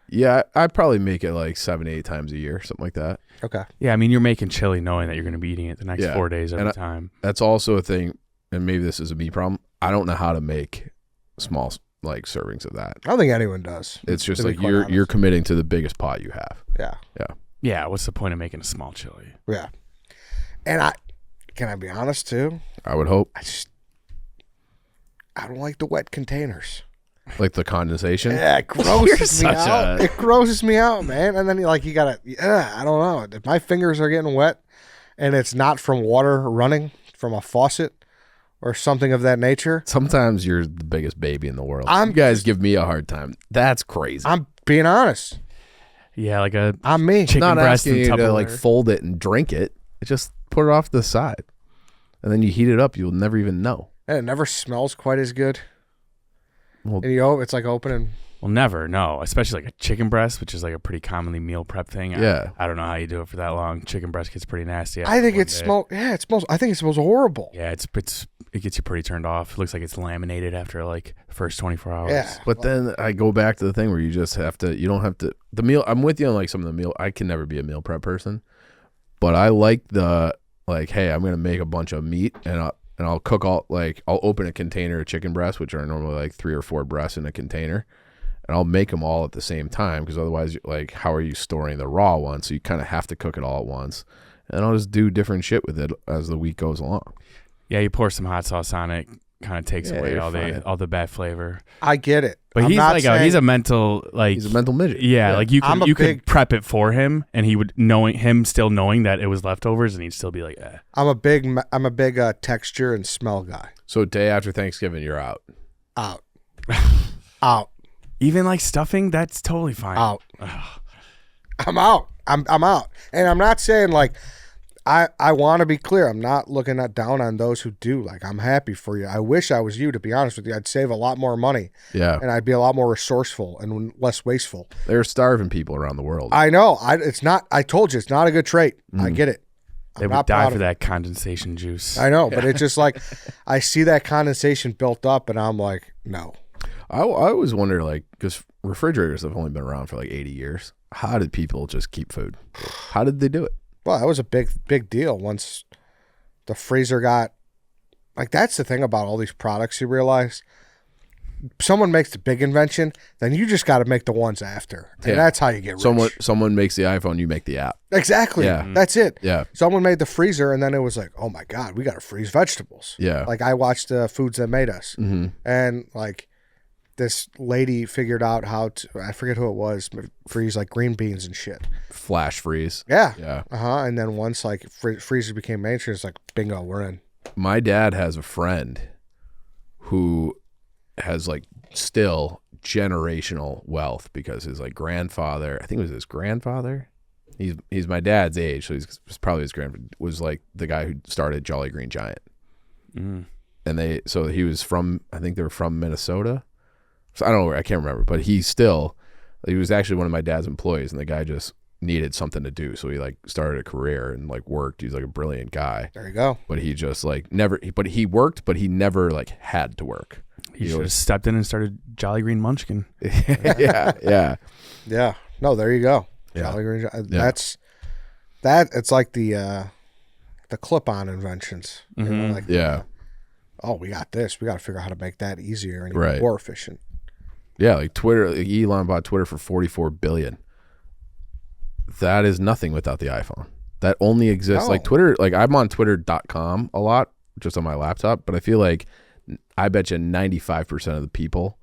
[SPEAKER 2] Yeah, I probably make it like 7 to 8 times a year, something like that.
[SPEAKER 1] Okay.
[SPEAKER 3] Yeah, I mean, you're making chili knowing that you're going to be eating it the next 4 days every time.
[SPEAKER 2] That's also a thing, and maybe this is a me problem. I don't know how to make small like servings of that.
[SPEAKER 1] I don't think anyone does.
[SPEAKER 2] It's just like you're committing to the biggest pot you have.
[SPEAKER 1] Yeah.
[SPEAKER 3] Yeah, what's the point of making a small chili?
[SPEAKER 1] Yeah. And can I be honest too?
[SPEAKER 2] I would hope.
[SPEAKER 1] I don't like the wet containers.
[SPEAKER 2] Like the condensation?
[SPEAKER 1] Yeah, it grosses me out. It grosses me out, man. And then you gotta, I don't know. If my fingers are getting wet and it's not from water running from a faucet or something of that nature.
[SPEAKER 2] Sometimes you're the biggest baby in the world. You guys give me a hard time. That's crazy.
[SPEAKER 1] I'm being honest.
[SPEAKER 3] Yeah, like
[SPEAKER 1] I'm me.
[SPEAKER 3] Chicken
[SPEAKER 2] not
[SPEAKER 3] breast
[SPEAKER 2] asking
[SPEAKER 3] and
[SPEAKER 2] you to
[SPEAKER 3] Tupperware.
[SPEAKER 2] like fold it and drink it. Just put it off to the side. And then you heat it up. You'll never even know.
[SPEAKER 1] And it never smells quite as good.
[SPEAKER 2] Well,
[SPEAKER 1] and it's like opening.
[SPEAKER 3] Well, never, no. Especially like a chicken breast, which is like a pretty commonly meal prep thing.
[SPEAKER 2] Yeah.
[SPEAKER 3] I don't know how you do it for that long. Chicken breast gets pretty nasty.
[SPEAKER 1] I think it smells. Yeah, it smells. I think it smells horrible.
[SPEAKER 3] Yeah, it gets you pretty turned off. It looks like it's laminated after like the first 24 hours.
[SPEAKER 1] Yeah.
[SPEAKER 2] But then I go back to the thing where you just have to. You don't have to. The meal. I'm with you on like some of the meal. I can never be a meal prep person, but I like the like. Hey, I'm gonna make a bunch of meat and I'll cook I'll open a container of chicken breasts, which are normally like 3 or 4 breasts in a container, and I'll make them all at the same time, because otherwise, like, how are you storing the raw one? So you kind of have to cook it all at once, and I'll just do different shit with it as the week goes along.
[SPEAKER 3] Yeah, you pour some hot sauce on it, kind of takes away all the bad flavor.
[SPEAKER 1] I get it.
[SPEAKER 3] But he's a mental
[SPEAKER 2] midget.
[SPEAKER 3] Yeah, like you could prep it for him, and he would still knowing that it was leftovers, and he'd still be like, eh.
[SPEAKER 1] I'm a big texture and smell guy.
[SPEAKER 2] So day after Thanksgiving, you're out.
[SPEAKER 1] Out.
[SPEAKER 3] Even like stuffing, that's totally fine.
[SPEAKER 1] Out. I'm out. I'm out. And I'm not saying like I want to be clear. I'm not looking down on those who do. Like, I'm happy for you. I wish I was you, to be honest with you. I'd save a lot more money.
[SPEAKER 2] Yeah.
[SPEAKER 1] And I'd be a lot more resourceful and less wasteful.
[SPEAKER 2] There are starving people around the world.
[SPEAKER 1] I know. I told you, it's not a good trait. I get it.
[SPEAKER 3] They would die for that condensation juice.
[SPEAKER 1] I know, but it's just like, I see that condensation built up and I'm like, no.
[SPEAKER 2] I always wonder, like, because refrigerators have only been around for like 80 years. How did people just keep food? How did they do it?
[SPEAKER 1] Well, that was a big deal once the freezer got, like, that's the thing about all these products, you realize. someone makes the big invention, then you just got to make the ones after. And
[SPEAKER 2] Yeah.
[SPEAKER 1] that's how you get rich.
[SPEAKER 2] Someone makes the iPhone, you make the app.
[SPEAKER 1] Exactly.
[SPEAKER 2] Yeah.
[SPEAKER 1] That's it.
[SPEAKER 2] Yeah.
[SPEAKER 1] Someone made the freezer, and then it was like, oh my God, we got to freeze vegetables.
[SPEAKER 2] Yeah.
[SPEAKER 1] Like I watched Foods That Made Us,
[SPEAKER 2] Mm-hmm.
[SPEAKER 1] and like this lady figured out how to, I forget who it was, freeze like green beans and shit.
[SPEAKER 2] Flash freeze.
[SPEAKER 1] Yeah.
[SPEAKER 2] Yeah.
[SPEAKER 1] And then once like freezers became mainstream, it's like, bingo, we're in.
[SPEAKER 2] My dad has a friend who has like still generational wealth because his like grandfather, I think it was his grandfather. He's my dad's age, so he's probably his grandfather, was like the guy who started Jolly Green Giant.
[SPEAKER 3] Mm.
[SPEAKER 2] And so he was from, I think they were from Minnesota. So I don't know where, I can't remember, but he was actually one of my dad's employees, and the guy just needed something to do, so he like started a career and like worked. He's like a brilliant guy.
[SPEAKER 1] There you go.
[SPEAKER 2] But he just like never, but he worked, but he never like had to work.
[SPEAKER 3] He should have stepped in and started Jolly Green Munchkin.
[SPEAKER 2] Yeah.
[SPEAKER 1] No, there you go.
[SPEAKER 2] Yeah.
[SPEAKER 1] Jolly Green Giant. That's that. It's like the clip-on inventions. You know, like
[SPEAKER 2] Yeah.
[SPEAKER 1] oh, we got this. We got to figure out how to make that easier and even
[SPEAKER 2] Right.
[SPEAKER 1] more efficient.
[SPEAKER 2] Yeah, like Twitter, like Elon bought Twitter for $44 billion. That is nothing without the iPhone. That only exists.
[SPEAKER 1] No.
[SPEAKER 2] Like Twitter, like I'm on twitter.com a lot just on my laptop, but I feel like I bet you 95% of the people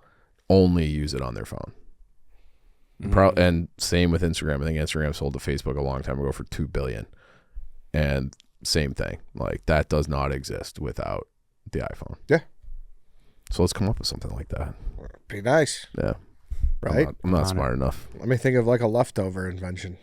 [SPEAKER 2] only use it on their phone. And same with Instagram. I think Instagram sold to Facebook a long time ago for $2 billion. And same thing. Like that does not exist without the iPhone.
[SPEAKER 1] Yeah.
[SPEAKER 2] So let's come up with something like that.
[SPEAKER 1] Be nice.
[SPEAKER 2] Yeah.
[SPEAKER 1] Right?
[SPEAKER 2] I'm not smart enough.
[SPEAKER 1] Let me think of like a leftover invention.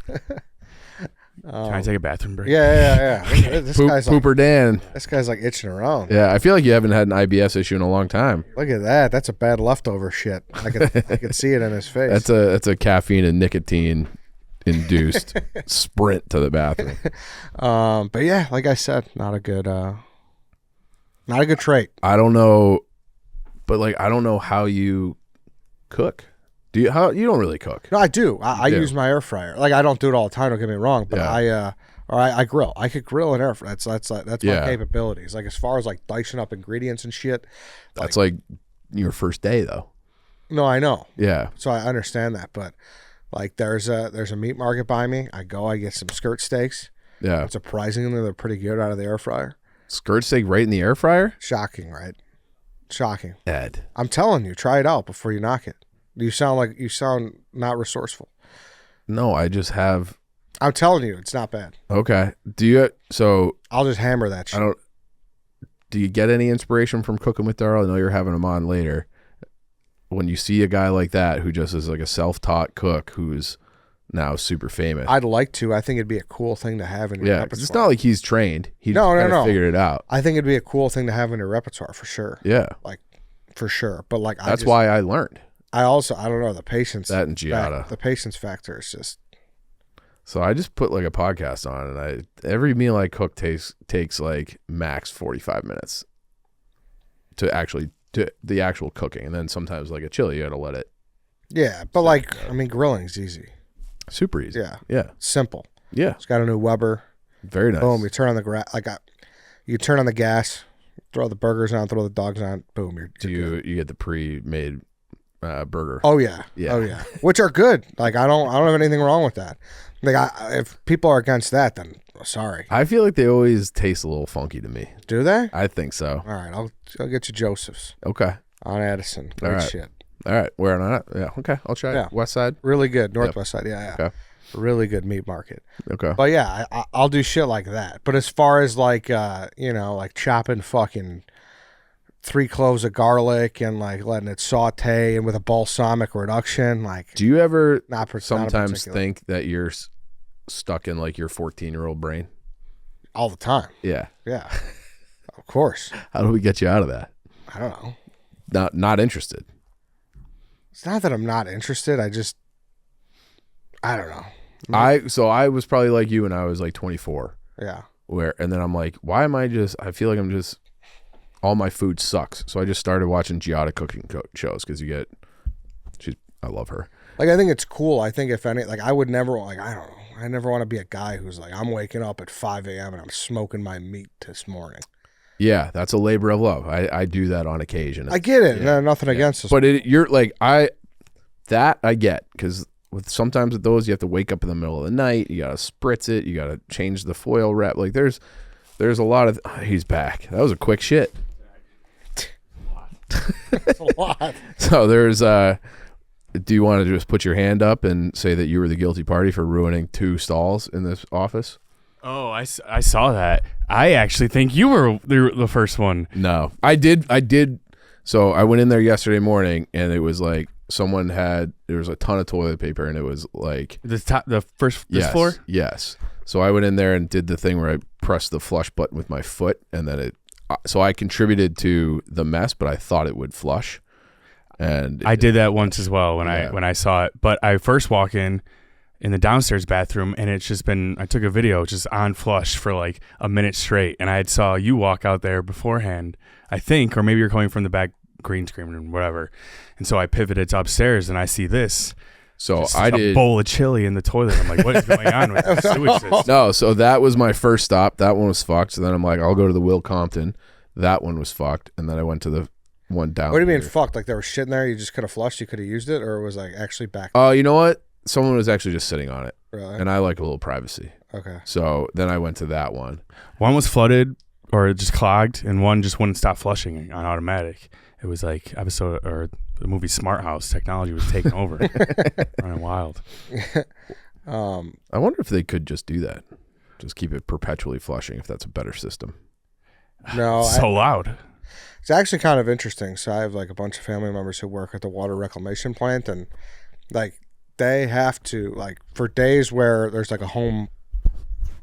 [SPEAKER 3] Can I take a bathroom break?
[SPEAKER 1] Yeah. This guy's like,
[SPEAKER 2] Pooper Dan.
[SPEAKER 1] this guy's like itching around.
[SPEAKER 2] Yeah, I feel like you haven't had an IBS issue in a long time.
[SPEAKER 1] Look at that. That's a bad leftover shit. I could see it in his face.
[SPEAKER 2] That's a caffeine and nicotine induced sprint to the bathroom.
[SPEAKER 1] But yeah, like I said, not a good trait.
[SPEAKER 2] I don't know, but like I don't know how you cook. You don't really cook.
[SPEAKER 1] No, I do. I
[SPEAKER 2] do.
[SPEAKER 1] use my air fryer. Like I don't do it all the time. Don't get me wrong, but
[SPEAKER 2] Yeah.
[SPEAKER 1] I grill. I could grill an air fryer. That's my
[SPEAKER 2] Yeah.
[SPEAKER 1] capabilities. Like as far as like dicing up ingredients and shit.
[SPEAKER 2] That's like your first day though.
[SPEAKER 1] No, I know.
[SPEAKER 2] Yeah.
[SPEAKER 1] So I understand that, but like there's a meat market by me. I get some skirt steaks.
[SPEAKER 2] Yeah.
[SPEAKER 1] And surprisingly, they're pretty good out of the air fryer.
[SPEAKER 2] Skirt steak right in the air fryer?
[SPEAKER 1] Shocking, right? Shocking.
[SPEAKER 2] Ed.
[SPEAKER 1] I'm telling you, try it out before you knock it. You sound not resourceful.
[SPEAKER 2] No, I just have.
[SPEAKER 1] I'm telling you, it's not bad.
[SPEAKER 2] Okay.
[SPEAKER 1] I'll just hammer that shit.
[SPEAKER 2] Do you get any inspiration from Cooking with Darryl? I know you're having him on later. When you see a guy like that who just is like a self-taught cook who's now super famous.
[SPEAKER 1] I'd like to. I think it'd be a cool thing to have in your repertoire.
[SPEAKER 2] Because it's not like he's trained. He just
[SPEAKER 1] No.
[SPEAKER 2] kinda figured it out.
[SPEAKER 1] I think it'd be a cool thing to have in your repertoire for sure.
[SPEAKER 2] Yeah.
[SPEAKER 1] Like, for sure. But like,
[SPEAKER 2] That's why I learned.
[SPEAKER 1] I don't know, the patience.
[SPEAKER 2] That and Giada.
[SPEAKER 1] The patience factor is just.
[SPEAKER 2] So I just put like a podcast on, and every meal I cook takes like max 45 minutes to the actual cooking, and then sometimes like a chili, you gotta let it.
[SPEAKER 1] Yeah, but like, I mean, grilling's easy.
[SPEAKER 2] Super easy. Yeah.
[SPEAKER 1] Simple.
[SPEAKER 2] Yeah.
[SPEAKER 1] It's got a new Weber.
[SPEAKER 2] Very nice.
[SPEAKER 1] Boom. You turn on the you turn on the gas, throw the burgers on, throw the dogs on. Boom.
[SPEAKER 2] You get the pre-made burger.
[SPEAKER 1] Oh yeah.
[SPEAKER 2] Yeah.
[SPEAKER 1] Oh yeah. Which are good. Like I don't have anything wrong with that. Like if people are against that, then sorry.
[SPEAKER 2] I feel like they always taste a little funky to me.
[SPEAKER 1] Do they?
[SPEAKER 2] I think so.
[SPEAKER 1] All right. I'll get you Joseph's
[SPEAKER 2] Okay.
[SPEAKER 1] on Addison. Great
[SPEAKER 2] All right.
[SPEAKER 1] shit.
[SPEAKER 2] All right. Where not? Yeah. Okay. I'll try
[SPEAKER 1] Yeah.
[SPEAKER 2] it. West side.
[SPEAKER 1] Really good. Northwest side. Yeah.
[SPEAKER 2] Okay.
[SPEAKER 1] Really good meat market.
[SPEAKER 2] Okay.
[SPEAKER 1] But yeah, I'll do shit like that. But as far as like like chopping fucking 3 cloves of garlic and like letting it saute and with a balsamic reduction, like
[SPEAKER 2] Do you ever
[SPEAKER 1] not
[SPEAKER 2] sometimes
[SPEAKER 1] particular.
[SPEAKER 2] think that you're stuck in like your 14-year-old brain?
[SPEAKER 1] All the time.
[SPEAKER 2] Yeah.
[SPEAKER 1] Yeah. Of course.
[SPEAKER 2] How do we get you out of that?
[SPEAKER 1] I don't know.
[SPEAKER 2] Not interested.
[SPEAKER 1] It's not that I'm not interested. I don't know.
[SPEAKER 2] I was probably like you when I was like 24.
[SPEAKER 1] Yeah.
[SPEAKER 2] And then I'm like, why am I feel like I'm just, all my food sucks. So I just started watching Giada cooking shows because I love her.
[SPEAKER 1] Like, I think it's cool. I think if any, like, I would never, like, I don't know. I never want to be a guy who's like, I'm waking up at 5 a.m. and I'm smoking my meat this morning.
[SPEAKER 2] Yeah, that's a labor of love. I do that on occasion.
[SPEAKER 1] I get it. No, nothing against us.
[SPEAKER 2] But you're like, I get, because sometimes with those, you have to wake up in the middle of the night. You got to spritz it. You got to change the foil wrap. Like there's a lot of, he's back. That was a quick shit.
[SPEAKER 1] That's a lot.
[SPEAKER 2] So there's, do you want to just put your hand up and say that you were the guilty party for ruining 2 stalls in this office?
[SPEAKER 3] Oh, I saw that. I actually think you were the first one.
[SPEAKER 2] No, I did. So I went in there yesterday morning, and it was like there was a ton of toilet paper, and it was like
[SPEAKER 3] the first floor.
[SPEAKER 2] Yes. So I went in there and did the thing where I pressed the flush button with my foot, and then so I contributed to the mess, but I thought it would flush. And
[SPEAKER 3] I did that once as well when I saw it. But I first walk in the downstairs bathroom, and it's just been, I took a video just on flush for like a minute straight, and I had saw you walk out there beforehand, I think, or maybe you're coming from the back green screen or whatever. And so I pivoted to upstairs, and I see this.
[SPEAKER 2] So
[SPEAKER 3] I did a bowl of chili in the toilet. I'm like, what is going on with this sewage system?
[SPEAKER 2] No, so that was my first stop. That one was fucked. So then I'm like, I'll go to the Will Compton. That one was fucked. And then I went to the one down.
[SPEAKER 1] What do you mean fucked? Like there was shit in there, you just could have flushed, you could have used it, or it was like actually back?
[SPEAKER 2] Oh, you know what? Someone was actually just sitting on it.
[SPEAKER 1] Really?
[SPEAKER 2] And I like a little privacy.
[SPEAKER 1] Okay.
[SPEAKER 2] So then I went to that one.
[SPEAKER 3] One was flooded or just clogged, and one just wouldn't stop flushing on automatic. It was like the movie Smart House. Technology was taking over. Running wild.
[SPEAKER 2] I wonder if they could just do that. Just keep it perpetually flushing, if that's a better system.
[SPEAKER 1] No.
[SPEAKER 3] So loud.
[SPEAKER 1] It's actually kind of interesting. So I have like a bunch of family members who work at the water reclamation plant, and like they have to, like, for days where there's like a home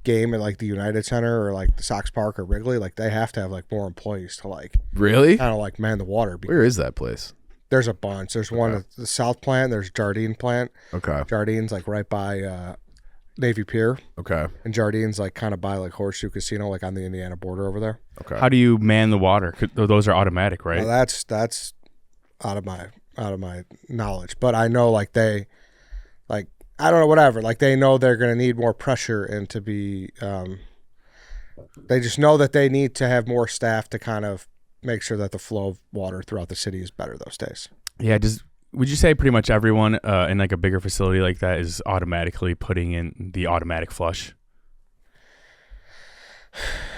[SPEAKER 1] game at like the United Center or like the Sox Park or Wrigley, like they have to have like more employees to like
[SPEAKER 2] really
[SPEAKER 1] kind of like man the water.
[SPEAKER 2] Where is that place?
[SPEAKER 1] There's a bunch. There's one at the South Plant. There's Jardine Plant.
[SPEAKER 2] Okay.
[SPEAKER 1] Jardine's like right by Navy Pier.
[SPEAKER 2] Okay.
[SPEAKER 1] And Jardine's like kind of by like Horseshoe Casino, like on the Indiana border over there.
[SPEAKER 2] Okay.
[SPEAKER 3] How do you man the water? Those are automatic, right?
[SPEAKER 1] Well, that's out of my knowledge, but I know like they, like, I don't know, whatever. Like they know they're going to need more pressure and to be, they just know that they need to have more staff to kind of make sure that the flow of water throughout the city is better those days.
[SPEAKER 3] Yeah. Would you say pretty much everyone in like a bigger facility like that is automatically putting in the automatic flush?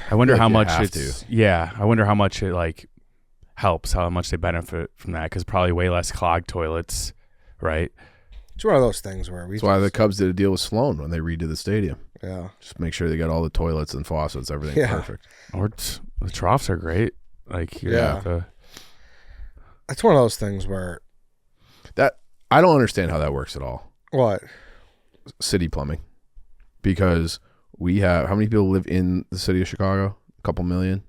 [SPEAKER 3] I wonder how much I wonder how much it like helps, how much they benefit from that, because probably way less clogged toilets, right?
[SPEAKER 1] It's one of those things where
[SPEAKER 2] that's why the Cubs did a deal with Sloan when they redid the stadium.
[SPEAKER 1] Yeah.
[SPEAKER 2] Just make sure they got all the toilets and faucets, everything perfect.
[SPEAKER 3] Or the troughs are great. Like
[SPEAKER 1] it's one of those things where
[SPEAKER 2] that I don't understand how that works at all.
[SPEAKER 1] What?
[SPEAKER 2] City plumbing. Because we have, how many people live in the city of Chicago? A couple million.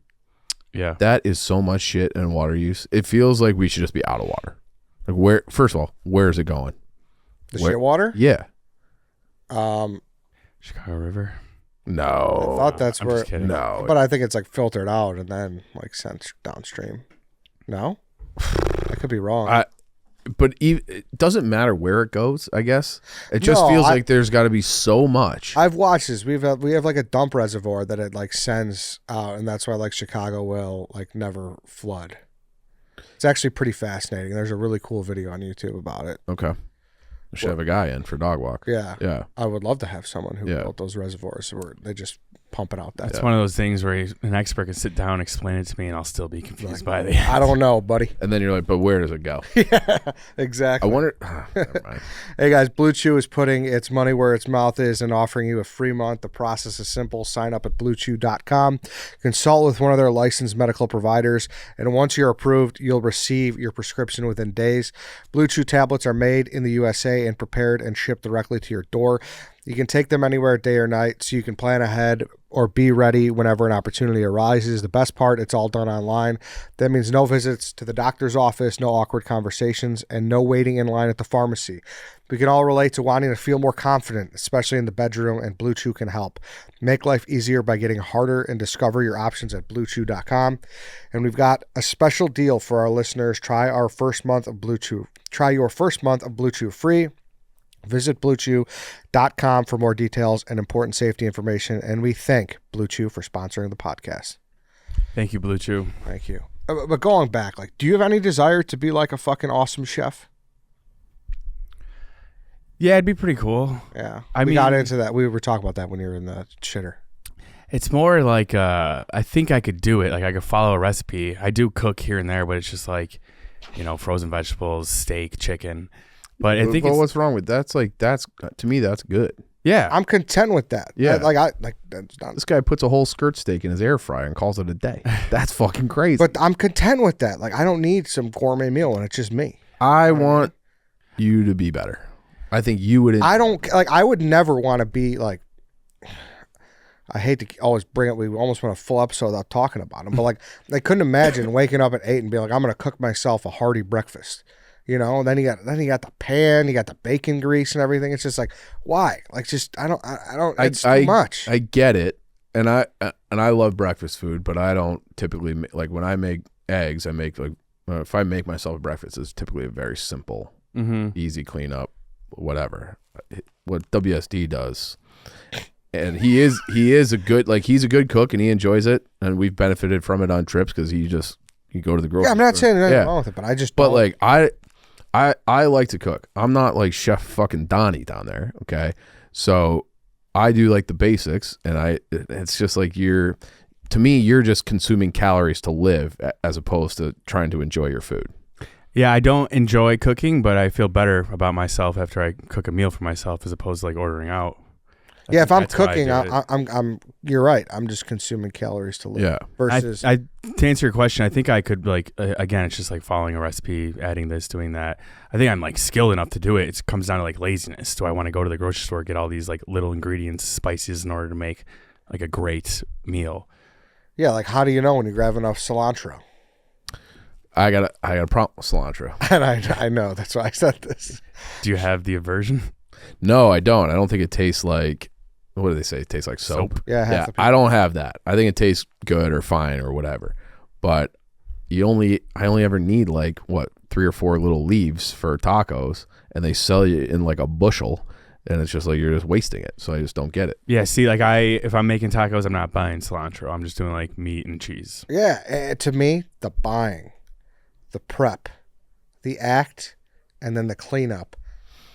[SPEAKER 3] Yeah.
[SPEAKER 2] That is so much shit and water use. It feels like we should just be out of water. Like first of all, where is it going?
[SPEAKER 1] The shit water?
[SPEAKER 2] Yeah.
[SPEAKER 3] Chicago River.
[SPEAKER 2] No.
[SPEAKER 1] I thought that's
[SPEAKER 3] I'm
[SPEAKER 1] where.
[SPEAKER 3] just kidding.
[SPEAKER 2] No.
[SPEAKER 1] But I think it's like filtered out and then like sent downstream. No? I could be wrong.
[SPEAKER 2] But it doesn't matter where it goes, I guess. It just feels like there's got to be so much.
[SPEAKER 1] I've watched this. We have like a dump reservoir that it like sends out, and that's why like Chicago will like never flood. It's actually pretty fascinating. There's a really cool video on YouTube about it.
[SPEAKER 2] Okay. We should have a guy in for dog walk.
[SPEAKER 1] Yeah.
[SPEAKER 2] Yeah.
[SPEAKER 1] I would love to have someone who built those reservoirs where they just pump it out.
[SPEAKER 3] That's one of those things where an expert can sit down and explain it to me, and I'll still be confused by the end.
[SPEAKER 1] I don't know, buddy.
[SPEAKER 2] And then you're like, but where does it go?
[SPEAKER 1] Yeah, exactly.
[SPEAKER 2] I wonder. Never mind.
[SPEAKER 1] Hey guys, Blue Chew is putting its money where its mouth is and offering you a free month. The process is simple. Sign up at bluechew.com. Consult with one of their licensed medical providers, and once you're approved, you'll receive your prescription within days. Blue Chew tablets are made in the USA and prepared and shipped directly to your door. You can take them anywhere, day or night, so you can plan ahead or be ready whenever an opportunity arises. The best part, it's all done online. That means no visits to the doctor's office, no awkward conversations, and no waiting in line at the pharmacy. We can all relate to wanting to feel more confident, especially in the bedroom, and Blue Chew can help. Make life easier by getting harder and discover your options at bluechew.com. And we've got a special deal for our listeners. Try our first month of Blue Chew. Try your first month of Blue Chew free. Visit bluechew.com for more details and important safety information. And we thank Blue Chew for sponsoring the podcast.
[SPEAKER 3] Thank you, Blue Chew.
[SPEAKER 1] Thank you. But going back, like, do you have any desire to be like a fucking awesome chef?
[SPEAKER 3] Yeah, it'd be pretty cool.
[SPEAKER 1] Yeah.
[SPEAKER 3] I
[SPEAKER 1] we
[SPEAKER 3] mean,
[SPEAKER 1] got into that. We were talking about that when you were in the shitter.
[SPEAKER 3] it's more like I think I could do it. Like I could follow a recipe. I do cook here and there, but it's just like, frozen vegetables, steak, chicken. But I think
[SPEAKER 2] what's wrong with that's to me that's good.
[SPEAKER 3] Yeah,
[SPEAKER 1] I'm content with that.
[SPEAKER 2] Yeah.
[SPEAKER 1] That's not.
[SPEAKER 2] This guy puts a whole skirt steak in his air fryer and calls it a day. That's fucking crazy.
[SPEAKER 1] But I'm content with that. Like, I don't need some gourmet meal when it's just me.
[SPEAKER 2] I want you to be better. I think you would.
[SPEAKER 1] I would never want to be like. I hate to always bring it. We almost went a full episode without talking about them. But like, I couldn't imagine waking up at 8 and be like, I'm gonna cook myself a hearty breakfast. And then you got the pan, you got the bacon grease and everything. It's just like, why? Like, just I don't. It's too much.
[SPEAKER 2] I get it, and I love breakfast food, but I don't typically like when I make eggs. I make like if I make myself a breakfast, it's typically a very simple, easy cleanup, whatever. What WSD does, and he is a good he's a good cook and he enjoys it, and we've benefited from it on trips because you go to the grocery.
[SPEAKER 1] Yeah, I'm not
[SPEAKER 2] store.
[SPEAKER 1] saying anything wrong with it, but I just.
[SPEAKER 2] But
[SPEAKER 1] don't.
[SPEAKER 2] like I like to cook. I'm not like Chef fucking Donnie down there, okay? So I do like the basics, and it's just like you're just consuming calories to live as opposed to trying to enjoy your food.
[SPEAKER 3] Yeah, I don't enjoy cooking, but I feel better about myself after I cook a meal for myself as opposed to like ordering out.
[SPEAKER 1] Yeah, if I'm cooking, I'm. You're right. I'm just consuming calories to live.
[SPEAKER 2] Yeah.
[SPEAKER 1] Versus,
[SPEAKER 3] to answer your question, I think I could again, it's just like following a recipe, adding this, doing that. I think I'm like skilled enough to do it. It comes down to like laziness. Do I want to go to the grocery store, get all these like little ingredients, spices in order to make like a great meal?
[SPEAKER 1] yeah, like how do you know when you grab enough cilantro?
[SPEAKER 2] I got a problem with cilantro.
[SPEAKER 1] And I know that's why I said this.
[SPEAKER 3] Do you have the aversion?
[SPEAKER 2] No, I don't. I don't think it tastes like. What do they say? It tastes like soap.
[SPEAKER 1] Yeah,
[SPEAKER 2] I don't have that. I think it tastes good or fine or whatever. But I only ever need like 3 or 4 little leaves for tacos, and they sell you in like a bushel, and it's just like you're just wasting it. So I just don't get it.
[SPEAKER 3] Yeah, see, like if I'm making tacos, I'm not buying cilantro. I'm just doing like meat and cheese.
[SPEAKER 1] Yeah, to me, the buying, the prep, the act, and then the cleanup.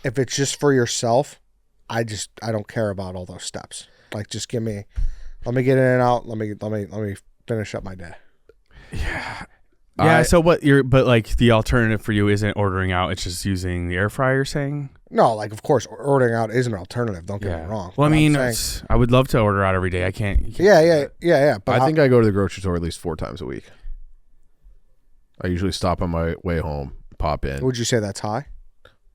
[SPEAKER 1] If it's just for yourself, I don't care about all those steps. Like, just let me get in and out. Let me finish up my day.
[SPEAKER 3] Yeah. Yeah. But like the alternative for you isn't ordering out. It's just using the air fryer. You're saying?
[SPEAKER 1] No, like of course ordering out is an alternative. Don't get me wrong.
[SPEAKER 3] Well, I mean, I would love to order out every day. I can't.
[SPEAKER 1] Yeah. But
[SPEAKER 2] I think I go to the grocery store at least 4 times a week. I usually stop on my way home, pop in.
[SPEAKER 1] Would you say that's high?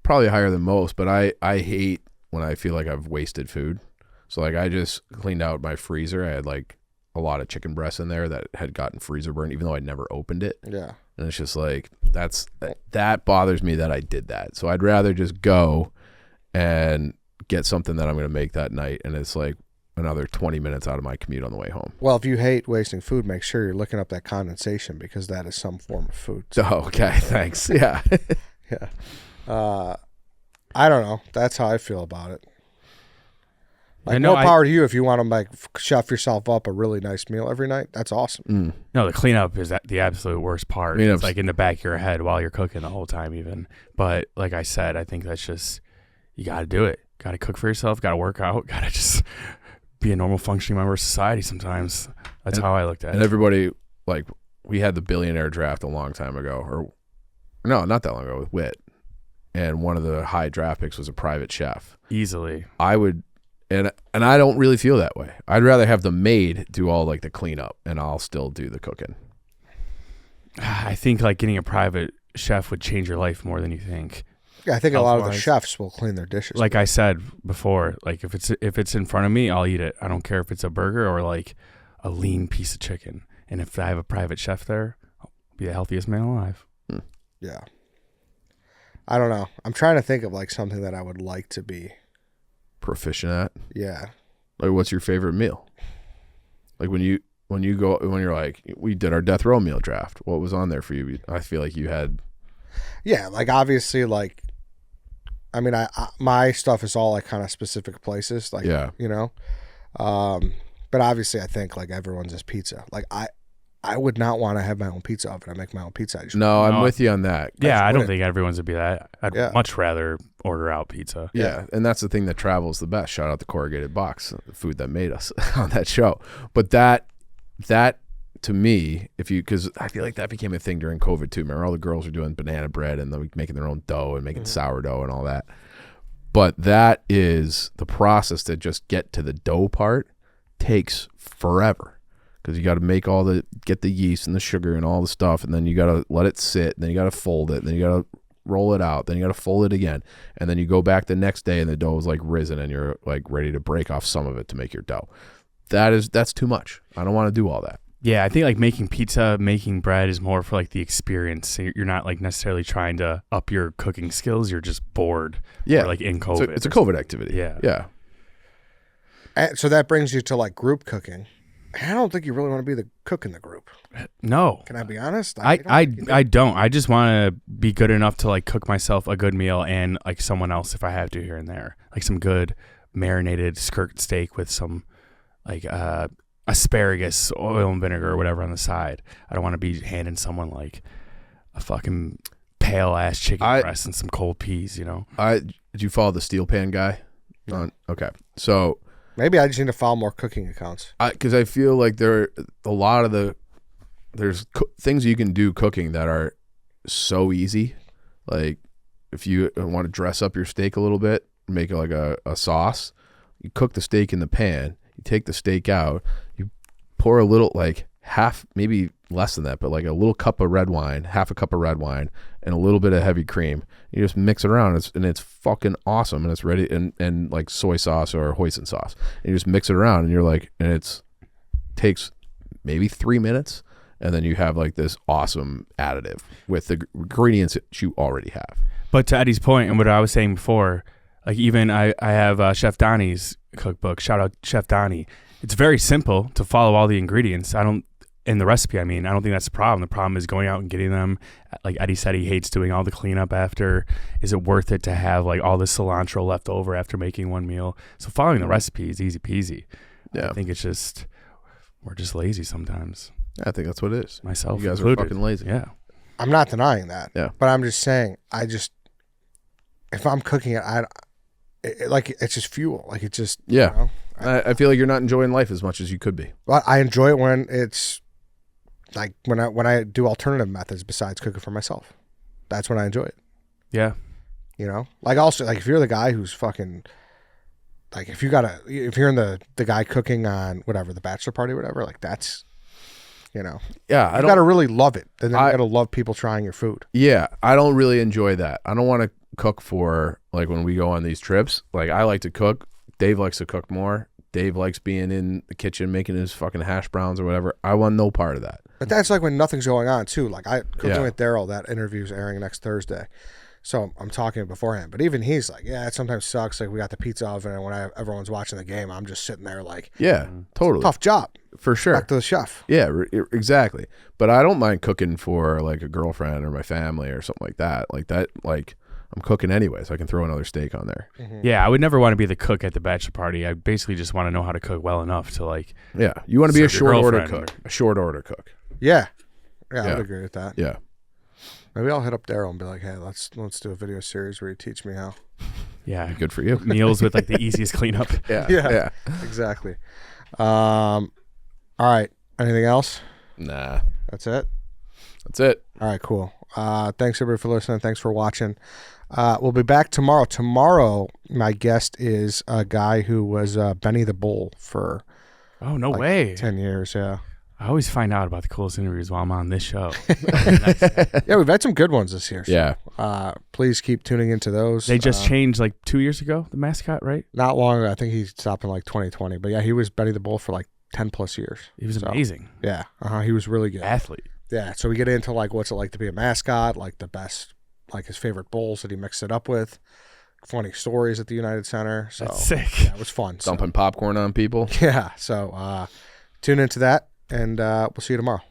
[SPEAKER 2] Probably higher than most, but I hate when I feel like I've wasted food. So like I just cleaned out my freezer. I had like a lot of chicken breasts in there that had gotten freezer burned, even though I'd never opened it.
[SPEAKER 1] Yeah.
[SPEAKER 2] And it's just like that bothers me that I did that. So I'd rather just go and get something that I'm going to make that night, and it's like another 20 minutes out of my commute on the way home.
[SPEAKER 1] Well, if you hate wasting food, make sure you're looking up that condensation because that is some form of food.
[SPEAKER 2] So. Oh, okay, thanks. Yeah.
[SPEAKER 1] Yeah. I don't know. That's how I feel about it. Like,
[SPEAKER 3] more
[SPEAKER 1] power to you if you want to like chef yourself up a really nice meal every night. That's awesome.
[SPEAKER 3] No, the cleanup is the absolute worst part. It's like in the back of your head while you're cooking the whole time even. But like I said, I think that's just, you got to do it. Got to cook for yourself. Got to work out. Got to just be a normal functioning member of society sometimes. That's how I looked at it.
[SPEAKER 2] And everybody, like, we had the billionaire draft a long time ago. Or no, not that long ago with Wit. And one of the high draft picks was a private chef.
[SPEAKER 3] Easily.
[SPEAKER 2] I would, and I don't really feel that way. I'd rather have the maid do all like the cleanup, and I'll still do the cooking.
[SPEAKER 3] I think like getting a private chef would change your life more than you think.
[SPEAKER 1] Yeah, I think a lot of the chefs will clean their dishes.
[SPEAKER 3] Like I said before, like if it's in front of me, I'll eat it. I don't care if it's a burger or like a lean piece of chicken. And if I have a private chef there, I'll be the healthiest man alive.
[SPEAKER 1] Yeah. I don't know. I'm trying to think of like something that I would like to be
[SPEAKER 2] proficient at.
[SPEAKER 1] Yeah.
[SPEAKER 2] Like, what's your favorite meal? Like when you're like, we did our death row meal draft. What was on there for you? I feel like you had.
[SPEAKER 1] Yeah, like obviously, like, I mean, my stuff is all like kind of specific places, like,
[SPEAKER 2] yeah,
[SPEAKER 1] you know. But obviously, I think like everyone's is pizza. Like I would not want to have my own pizza oven. I make my own pizza.
[SPEAKER 2] No, I'm with you on that.
[SPEAKER 3] Yeah, I don't think everyone's would be that. I'd much rather order out pizza.
[SPEAKER 2] Yeah, and that's the thing that travels the best. Shout out the Corrugated Box, the food that made us on that show. But that to me, because I feel like that became a thing during COVID too. Remember, all the girls were doing banana bread and making their own dough and making sourdough and all that. But that is the process to just get to the dough part takes forever. Because you got to get the yeast and the sugar and all the stuff, and then you got to let it sit, and then you got to fold it, and then you got to roll it out, then you got to fold it again, and then you go back the next day, and the dough is like risen, and you're like ready to break off some of it to make your dough. That's too much. I don't want to do all that.
[SPEAKER 3] Yeah, I think like making pizza, making bread is more for like the experience. So you're not like necessarily trying to up your cooking skills. You're just bored.
[SPEAKER 2] Yeah,
[SPEAKER 3] or like in COVID.
[SPEAKER 2] It's a COVID activity.
[SPEAKER 3] Yeah.
[SPEAKER 1] And so that brings you to like group cooking. I don't think you really want to be the cook in the group.
[SPEAKER 3] No.
[SPEAKER 1] Can I be honest?
[SPEAKER 3] I don't. I just want to be good enough to like cook myself a good meal and like someone else if I have to here and there. Like some good marinated skirt steak with some like asparagus, oil and vinegar or whatever on the side. I don't want to be handing someone like a fucking pale ass chicken breast and some cold peas, you know.
[SPEAKER 2] Did you follow the steel pan guy?
[SPEAKER 1] No.
[SPEAKER 2] Okay. So
[SPEAKER 1] maybe I just need to follow more cooking accounts.
[SPEAKER 2] Because I feel like there's things you can do cooking that are so easy. Like if you want to dress up your steak a little bit, make it like a sauce. You cook the steak in the pan. You take the steak out. You pour a little, like half, maybe less than that, but like a little cup of red wine, half a cup of red wine, and a little bit of heavy cream. You just mix it around, and it's fucking awesome, and it's ready, and like soy sauce or hoisin sauce. And you just mix it around, and you're like, and takes maybe 3 minutes, and then you have like this awesome additive with the ingredients that you already have.
[SPEAKER 3] But to Eddie's point and what I was saying before, like even I have Chef Donnie's cookbook. Shout out Chef Donnie. It's very simple to follow all the ingredients. In the recipe, I don't think that's the problem. The problem is going out and getting them. Like Eddie said, he hates doing all the cleanup after. Is it worth it to have like all the cilantro left over after making one meal? So following the recipe is easy peasy.
[SPEAKER 2] Yeah.
[SPEAKER 3] I think it's just, we're just lazy sometimes.
[SPEAKER 2] I think that's what it is.
[SPEAKER 3] Myself
[SPEAKER 2] You guys
[SPEAKER 3] included.
[SPEAKER 2] are fucking lazy.
[SPEAKER 3] Yeah.
[SPEAKER 1] I'm not denying that.
[SPEAKER 2] Yeah.
[SPEAKER 1] But I'm just saying, if I'm cooking it, it's just fuel. Like it's just,
[SPEAKER 2] yeah.
[SPEAKER 1] You know,
[SPEAKER 2] I feel like you're not enjoying life as much as you could be.
[SPEAKER 1] But I enjoy it when it's like when I do alternative methods besides cooking for myself. That's when I enjoy it.
[SPEAKER 3] Yeah.
[SPEAKER 1] You know, like also like if you're the guy who's fucking like if you're in the guy cooking on whatever the bachelor party or whatever, like that's, you know,
[SPEAKER 2] yeah,
[SPEAKER 1] you got to really love it. Then you got to love people trying your food.
[SPEAKER 2] Yeah, I don't really enjoy that. I don't want to cook for like when we go on these trips. Like I like to cook. Dave likes to cook more. Dave likes being in the kitchen making his fucking hash browns or whatever. I want no part of that.
[SPEAKER 1] But that's like when nothing's going on too. Like I cooking with Daryl, that interview's airing next Thursday. So I'm talking beforehand. But even he's like, yeah, it sometimes sucks. Like we got the pizza oven and when everyone's watching the game, I'm just sitting there like,
[SPEAKER 2] yeah, totally.
[SPEAKER 1] Tough job.
[SPEAKER 2] For sure.
[SPEAKER 1] Back to the chef.
[SPEAKER 2] Yeah, exactly. But I don't mind cooking for like a girlfriend or my family or something like that. Like I'm cooking anyway, so I can throw another steak on there.
[SPEAKER 3] Mm-hmm. Yeah, I would never want to be the cook at the bachelor party. I basically just want to know how to cook well enough to like.
[SPEAKER 2] Yeah, you want to be a short order cook. A short order cook.
[SPEAKER 1] Yeah, I would agree with that.
[SPEAKER 2] Yeah.
[SPEAKER 1] Maybe I'll hit up Daryl and be like, hey, let's do a video series where you teach me how.
[SPEAKER 3] Yeah,
[SPEAKER 2] good for you.
[SPEAKER 3] Meals with like the easiest cleanup.
[SPEAKER 1] Yeah, exactly. All right. Anything else?
[SPEAKER 2] Nah.
[SPEAKER 1] That's it?
[SPEAKER 2] That's it.
[SPEAKER 1] All right, cool. Thanks, everybody, for listening. Thanks for watching. We'll be back tomorrow. Tomorrow, my guest is a guy who was Benny the Bull for
[SPEAKER 3] oh, no way.
[SPEAKER 1] 10 years, yeah.
[SPEAKER 3] I always find out about the coolest interviews while I'm on this show.
[SPEAKER 1] Yeah, we've had some good ones this year. So,
[SPEAKER 2] yeah.
[SPEAKER 1] Please keep tuning into those.
[SPEAKER 3] They just changed like 2 years ago, the mascot, right?
[SPEAKER 1] Not long ago. I think he stopped in like 2020. But yeah, he was Benny the Bull for like 10 plus years.
[SPEAKER 3] He was amazing.
[SPEAKER 1] Yeah. He was really good.
[SPEAKER 3] Athlete.
[SPEAKER 1] Yeah. So we get into like what's it like to be a mascot, like the best, like his favorite bulls that he mixed it up with. Funny stories at the United Center. So
[SPEAKER 3] that's sick.
[SPEAKER 1] Yeah, it was fun.
[SPEAKER 2] Dumping popcorn on people.
[SPEAKER 1] Yeah. So tune into that. And we'll see you tomorrow.